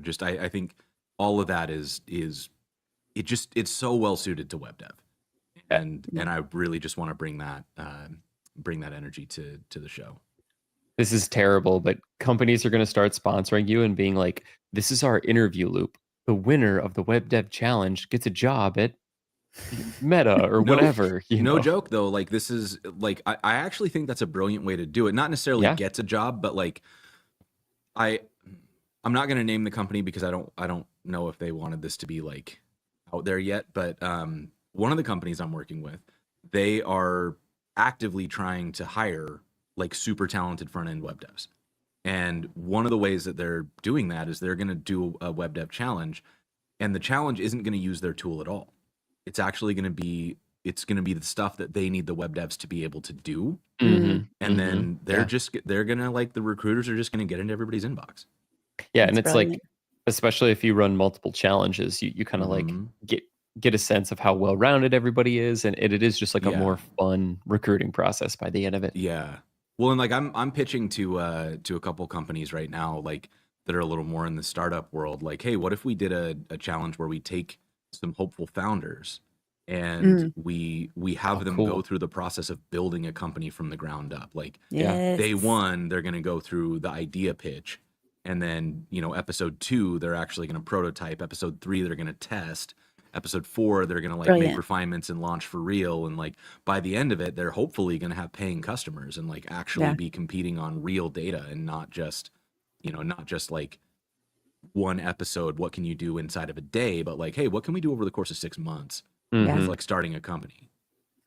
Just I think all of that is it's so well suited to web dev, and I really just want to bring that energy to the show. This is terrible, but companies are going to start sponsoring you and being like, this is our interview loop. The winner of the Web Dev Challenge gets a job at Meta or whatever. No joke though. Like this is like I actually think that's a brilliant way to do it. Not necessarily gets a job, but like I'm not going to name the company because I don't know if they wanted this to be like out there yet. But one of the companies I'm working with, they are actively trying to hire like super talented front end web devs. And one of the ways that they're doing that is they're going to do a web dev challenge, and the challenge isn't going to use their tool at all. It's actually going to be the stuff that they need the web devs to be able to do. Mm-hmm. And then they're going to like the recruiters are just going to get into everybody's inbox. Yeah. And it's like, especially if you run multiple challenges, you kind of like get a sense of how well-rounded everybody is. And it is just like a more fun recruiting process by the end of it. Yeah. Well, and like I'm pitching to a couple companies right now, like that are a little more in the startup world. Like, hey, what if we did a challenge where we take some hopeful founders and we have them go through the process of building a company from the ground up. Like day 1, they're going to go through the idea pitch, and then episode 2 they're actually going to prototype. Episode 3 they're going to test. Episode 4 they're going to like make refinements and launch for real, and like by the end of it they're hopefully going to have paying customers and like actually be competing on real data, and not just like one episode, what can you do inside of a day, but like, hey, what can we do over the course of 6 months with like starting a company.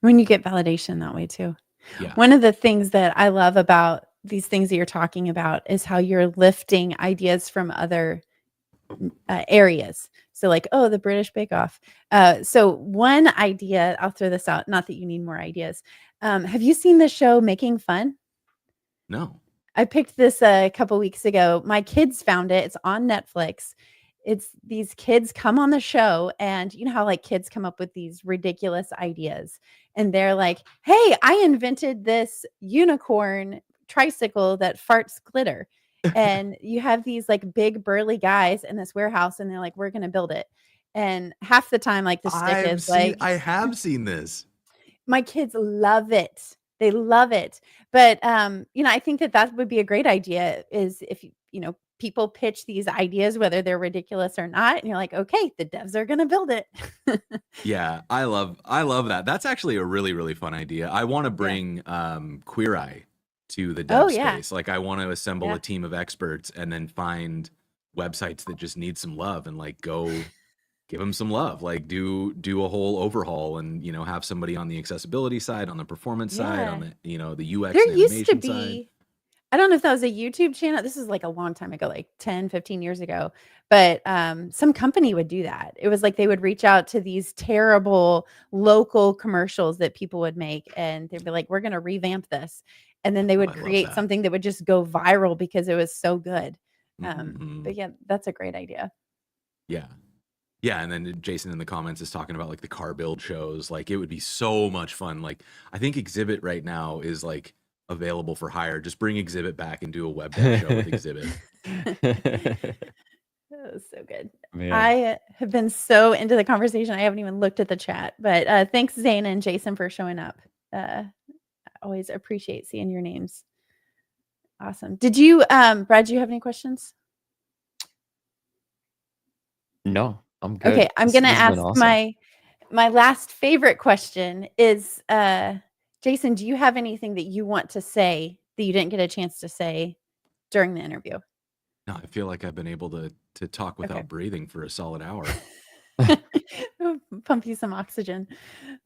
When you get validation that way too. Yeah. One of the things that I love about these things that you're talking about is how you're lifting ideas from other areas. So like, oh, the British Bake Off. So one idea, I'll throw this out, not that you need more ideas. Have you seen the show Making Fun? No. I picked this a couple weeks ago. My kids found it. It's on Netflix. It's these kids come on the show, and you know how like kids come up with these ridiculous ideas, and they're like, hey, I invented this unicorn tricycle that farts glitter. And you have these like big burly guys in this warehouse, and they're like, we're going to build it. And half the time, like the stick is like, I have seen this. My kids love it. They love it. But, I think that would be a great idea, is if, people pitch these ideas, whether they're ridiculous or not, and you're like, okay, the devs are going to build it. Yeah, I love that. That's actually a really, really fun idea. I want to bring Queer Eye to the dev space. Like I want to assemble a team of experts and then find websites that just need some love and like go give them some love, like do a whole overhaul, and have somebody on the accessibility side, on the performance side, on the the UX there and used to animation be side. I don't know if that was a YouTube channel. This is like a long time ago, like 10, 15 years ago. But some company would do that. It was like they would reach out to these terrible local commercials that people would make, and they'd be like, we're going to revamp this. And then they would create something that would just go viral because it was so good. But yeah, that's a great idea. Yeah. Yeah, and then Jason in the comments is talking about like the car build shows. Like it would be so much fun. Like I think Exhibit right now is like available for hire. Just bring Exhibit back and do a web dev show with Exhibit. That was so good. Man. I have been so into the conversation. I haven't even looked at the chat, but thanks Zane and Jason for showing up. I always appreciate seeing your names. Awesome. Did you, Brad, do you have any questions? No, I'm good. Okay, I'm This gonna has been ask awesome. my last favorite question is, Jason, do you have anything that you want to say that you didn't get a chance to say during the interview? No, I feel like I've been able to talk without Okay. breathing for a solid hour. Pump you some oxygen.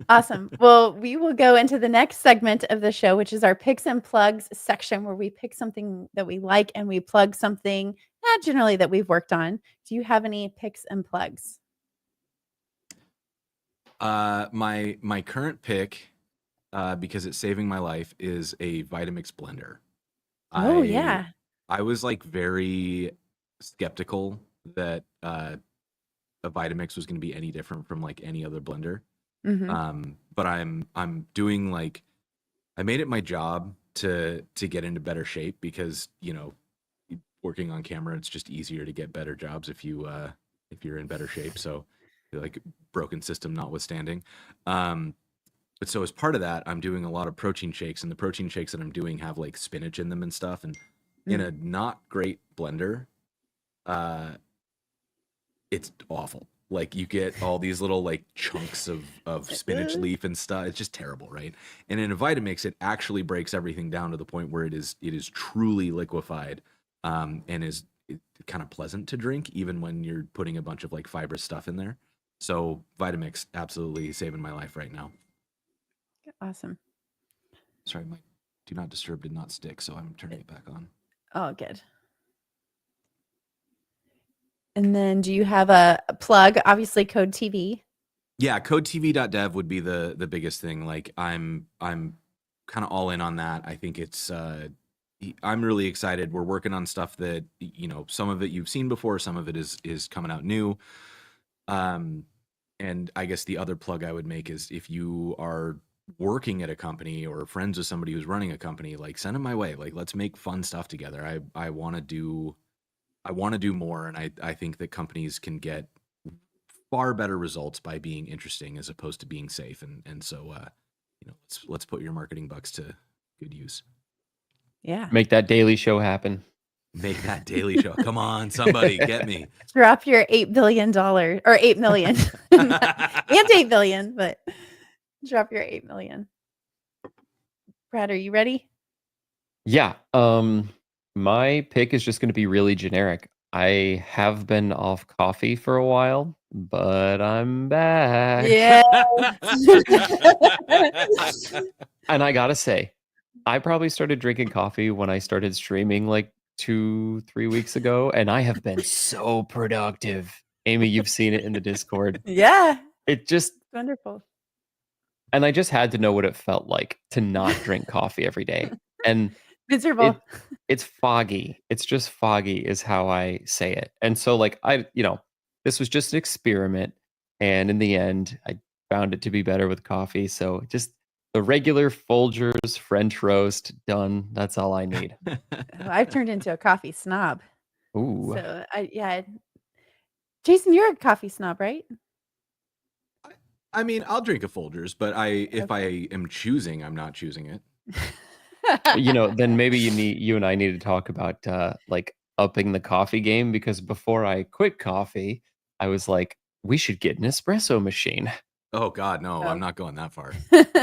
Awesome. Well, we will go into the next segment of the show, which is our picks and plugs section, where we pick something that we like and we plug something generally that we've worked on. Do you have any picks and plugs? My current pick, because it's saving my life, is a Vitamix blender. Oh yeah. I was like very skeptical that a Vitamix was going to be any different from like any other blender. But I'm doing like, I made it my job to get into better shape because, you know, working on camera, it's just easier to get better jobs if you're in better shape. So like broken system notwithstanding. But so as part of that, I'm doing a lot of protein shakes, and the protein shakes that I'm doing have like spinach in them and stuff. And in a not great blender, it's awful. Like you get all these little like chunks of spinach leaf and stuff. It's just terrible, right? And in a Vitamix, it actually breaks everything down to the point where it is truly liquefied, and is kind of pleasant to drink, even when you're putting a bunch of like fibrous stuff in there. So Vitamix absolutely saving my life right now. Awesome. Sorry, my do not disturb did not stick, so I'm turning it back on. Oh, good. And then do you have a plug? Obviously Code TV. Yeah, codetv.dev would be the biggest thing. Like I'm kind of all in on that. I think it's I'm really excited. We're working on stuff that, you know, some of it you've seen before, some of it is coming out new. And I guess the other plug I would make is if you are working at a company or friends with somebody who's running a company, like send them my way. Like let's make fun stuff together. I want to do more, and I think that companies can get far better results by being interesting as opposed to being safe. And so you know, let's put your marketing bucks to good use. Yeah. Make that daily show happen. Make that daily show. Come on, somebody get me. Drop your $8 billion or 8 million and 8 billion, but drop your 8 million. Brad, are you ready? Yeah. My pick is just going to be really generic. I have been off coffee for a while, but I'm back. Yeah. And I gotta say, I probably started drinking coffee when I started streaming like 2-3 weeks ago, and I have been so productive. Amy, you've seen it in the Discord. Yeah. It just Wonderful. And I just had to know what it felt like to not drink coffee every day. And miserable. It's foggy. It's just foggy is how I say it. And so like this was just an experiment, and in the end I found it to be better with coffee. So just the regular Folgers French roast done. That's all I need. I've turned into a coffee snob. Ooh. So Jason, you're a coffee snob, right? I mean, I'll drink a Folgers, but if I am choosing, I'm not choosing it. Then maybe you and I need to talk about like upping the coffee game, because before I quit coffee, I was like, we should get an espresso machine. Oh God, no, I'm not going that far.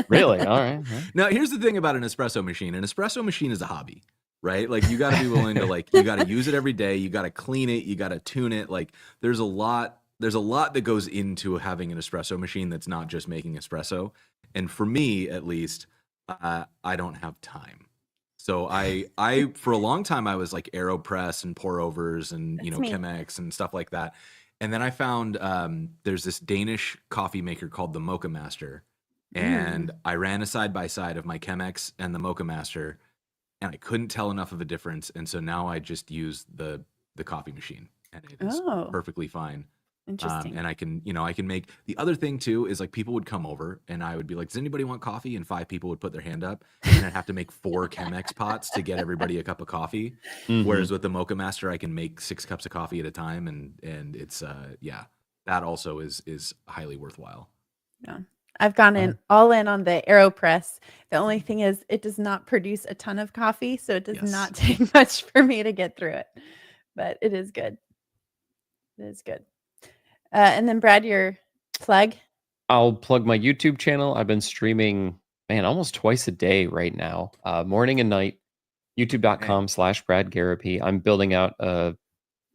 Really? All right. Now, here's the thing about an espresso machine. An espresso machine is a hobby, right? Like you got to be willing to you got to use it every day. You got to clean it. You got to tune it. Like there's a lot that goes into having an espresso machine that's not just making espresso. And for me, at least, I don't have time. So I for a long time I was like AeroPress and pour overs and Chemex and stuff like that. And then I found there's this Danish coffee maker called the Mocha Master, and I ran a side by side of my Chemex and the Mocha Master, and I couldn't tell enough of a difference. And so now I just use the coffee machine, and it is perfectly fine. Interesting. And I can make the other thing too is like people would come over and I would be like, does anybody want coffee? And 5 people would put their hand up, and I'd have to make 4 Chemex pots to get everybody a cup of coffee. Whereas with the Mocha Master, I can make 6 cups of coffee at a time, and it's that also is highly worthwhile. Yeah. I've gone all in on the AeroPress. The only thing is it does not produce a ton of coffee, so it does not take much for me to get through it. But it is good. It is good. And then Brad, your plug? I'll plug my YouTube channel. I've been streaming, almost twice a day right now, morning and night. YouTube.com/Brad Garapi. I'm building out a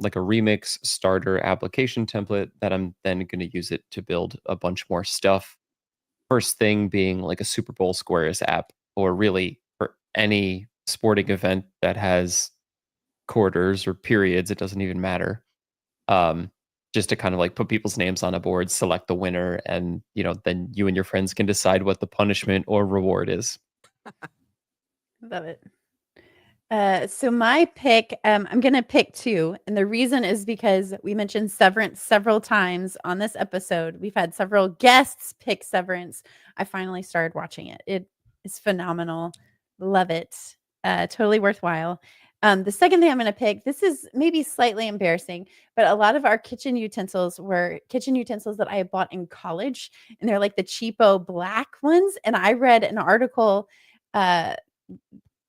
remix starter application template that I'm then going to use it to build a bunch more stuff. First thing being like a Super Bowl Squares app, or really for any sporting event that has quarters or periods, it doesn't even matter. Just to kind of like put people's names on a board, select the winner, and then you and your friends can decide what the punishment or reward is. Love it. So my pick, I'm going to pick 2. And the reason is because we mentioned Severance several times on this episode. We've had several guests pick Severance. I finally started watching it. It is phenomenal. Love it. Totally worthwhile. The second thing I'm going to pick, this is maybe slightly embarrassing, but a lot of our kitchen utensils were kitchen utensils that I had bought in college, and they're like the cheapo black ones. And I read an article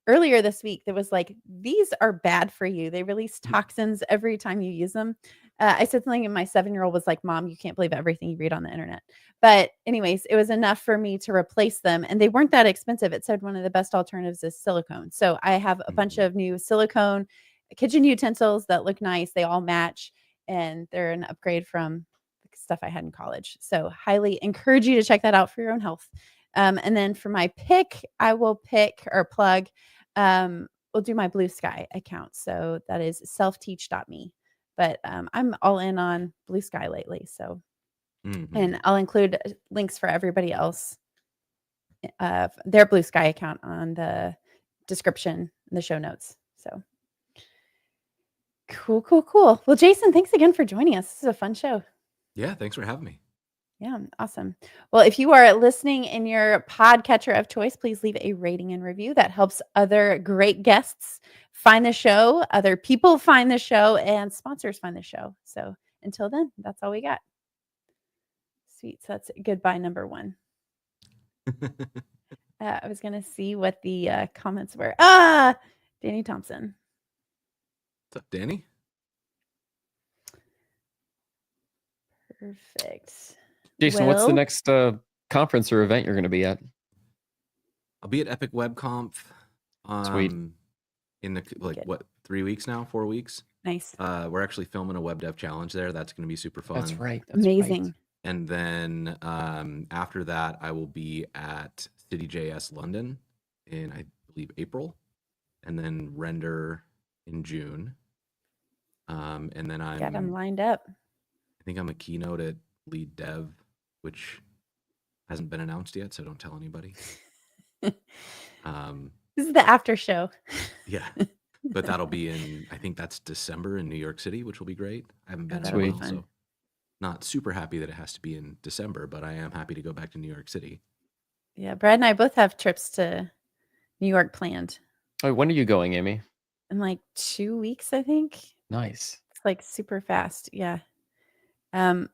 earlier this week that was like, these are bad for you. They release toxins every time you use them. I said something, and my 7-year-old was like, Mom, you can't believe everything you read on the internet. But anyways, it was enough for me to replace them, and they weren't that expensive. It said one of the best alternatives is silicone. So I have a bunch of new silicone kitchen utensils that look nice. They all match, and they're an upgrade from stuff I had in college. So highly encourage you to check that out for your own health. And then for my pick, I will pick or plug, we'll do my Blue Sky account. So that is selfteach.me. But I'm all in on Blue Sky lately. So, and I'll include links for everybody else, their Blue Sky account on the description in the show notes. So cool. Well, Jason, thanks again for joining us. This is a fun show. Yeah, thanks for having me. Yeah, awesome. Well, if you are listening in your podcatcher of choice, please leave a rating and review. That helps other great guests find the show, other people find the show, and sponsors find the show. So until then, that's all we got. Sweet. So that's goodbye number 1. I was going to see what the comments were. Danny Thompson. What's up, Danny? Perfect. Jason, what's the next conference or event you're going to be at? I'll be at Epic Web Conf. Sweet. In the 3 weeks now, 4 weeks. Nice. We're actually filming a web dev challenge there. That's going to be super fun. That's right. Amazing. Right. And then after that, I will be at CityJS London in, I believe, April, and then Render in June. And then I'm lined up. I think I'm a keynote at Lead Dev, which hasn't been announced yet, so don't tell anybody. This is the after show. Yeah, but that'll be in, I think that's December in New York City, which will be great. I haven't been That'll in a be while, fun. so not super happy that it has to be in December, but I am happy to go back to New York City. Yeah, Brad and I both have trips to New York planned. Oh, when are you going, Amy? In like 2 weeks, I think. Nice. It's like super fast. Yeah.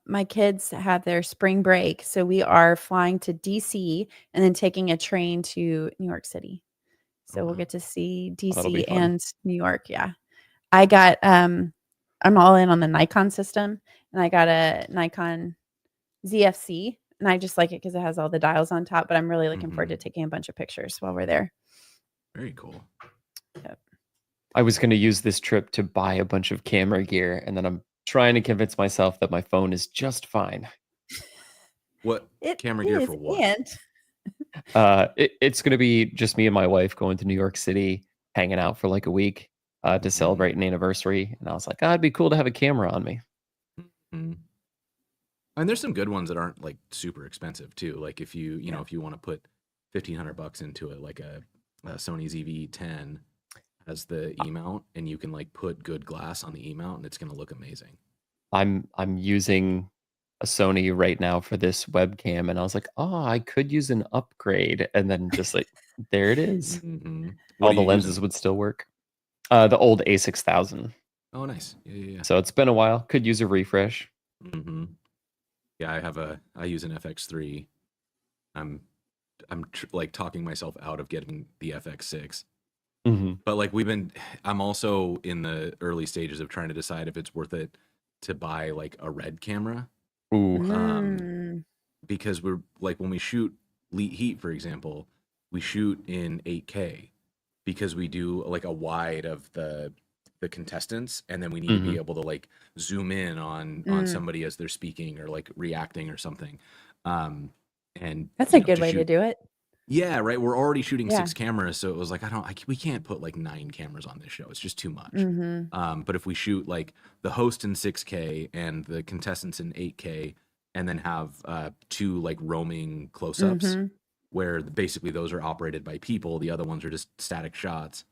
My kids have their spring break, so we are flying to DC and then taking a train to New York City. So we'll get to see DC and New York. Yeah. I got I'm all in on the Nikon system, and I got a Nikon ZFC, and I just like it because it has all the dials on top, but I'm really looking forward to taking a bunch of pictures while we're there. Very cool. Yep. I was going to use this trip to buy a bunch of camera gear, and then I'm trying to convince myself that my phone is just fine. What camera gear for what? It's going to be just me and my wife going to New York City, hanging out for like a week to celebrate an anniversary. And I was like, it'd be cool to have a camera on me. Mm-hmm. And there's some good ones that aren't like super expensive too. Like if you know, if you want to put $1,500 into it, like a Sony ZV-10 has the E mount, and you can like put good glass on the E mount, and it's going to look amazing. I'm using a Sony right now for this webcam, and I was like, oh, I could use an upgrade, and then just like there it is. Mm-hmm. All the lenses would still work. The old A6000. Oh, nice. Yeah. So it's been a while. Could use a refresh. Mm-hmm. Yeah, I use an FX3. I'm like talking myself out of getting the FX6. Mm-hmm. But like I'm also in the early stages of trying to decide if it's worth it to buy like a red camera. Ooh. Because we're like, when we shoot Elite Heat, for example, we shoot in 8K because we do like a wide of the contestants, and then we need to be able to like zoom in on somebody as they're speaking or like reacting or something. And that's a good way to do it. Yeah, right. We're already shooting 6 cameras, so it was like we can't put like 9 cameras on this show. It's just too much. But if we shoot like the host in 6K and the contestants in 8K, and then have 2 like roaming close-ups, where basically those are operated by people, the other ones are just static shots.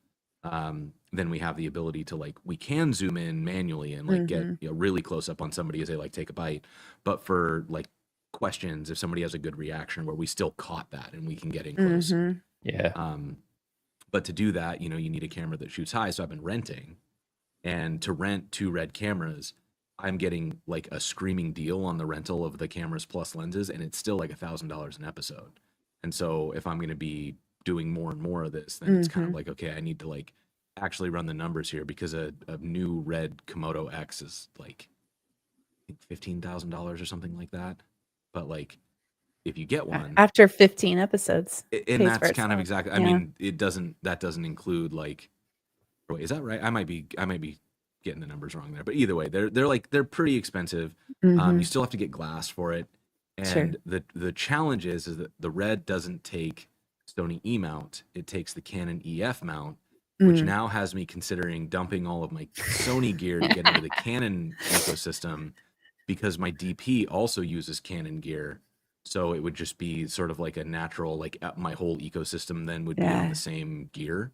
Then we have the ability to like, we can zoom in manually and like get really close up on somebody as they like take a bite. But for like questions, if somebody has a good reaction, where we still caught that and we can get in close. Yeah. But to do that, you need a camera that shoots high. So I've been renting, and to rent 2 red cameras, I'm getting like a screaming deal on the rental of the cameras plus lenses, and it's still like $1,000 an episode. And so if I'm going to be doing more and more of this, then it's kind of like, okay, I need to like actually run the numbers here, because a new red Komodo X is like, I think $15,000 or something like that. But like, if you get one after 15 episodes, and that's kind of exactly, I mean, that doesn't include like, wait, is that right? I might be getting the numbers wrong there, but either way, they're pretty expensive. You still have to get glass for it. And the challenge is that the red doesn't take Sony E mount, it takes the Canon EF mount, which now has me considering dumping all of my Sony gear to get into the Canon ecosystem, because my DP also uses Canon gear. So it would just be sort of like a natural, like my whole ecosystem then would be on the same gear.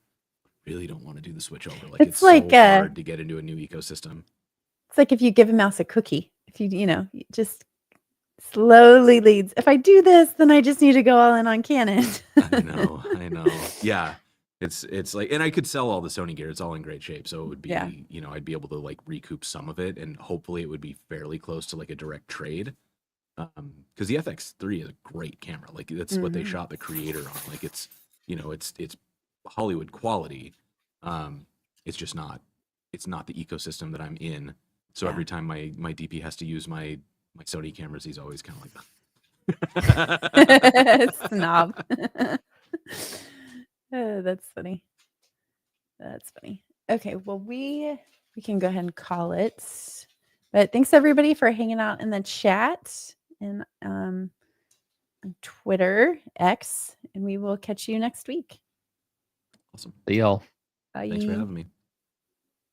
Really don't want to do the switch over. Like it's like, so hard to get into a new ecosystem. It's like if you give a mouse a cookie, if you just slowly leads. If I do this, then I just need to go all in on Canon. I know. Yeah. It's like, and I could sell all the Sony gear. It's all in great shape. So it would be, I'd be able to like recoup some of it, and hopefully it would be fairly close to like a direct trade. Because the FX3 is a great camera. Like that's what they shot the Creator on. Like it's Hollywood quality. It's just not, it's not the ecosystem that I'm in. So every time my DP has to use my Sony cameras, he's always kind of like snob. That's funny. Okay, well we can go ahead and call it. But thanks everybody for hanging out in the chat and on Twitter, X, and we will catch you next week. Awesome. See y'all. Bye. Thanks for having me.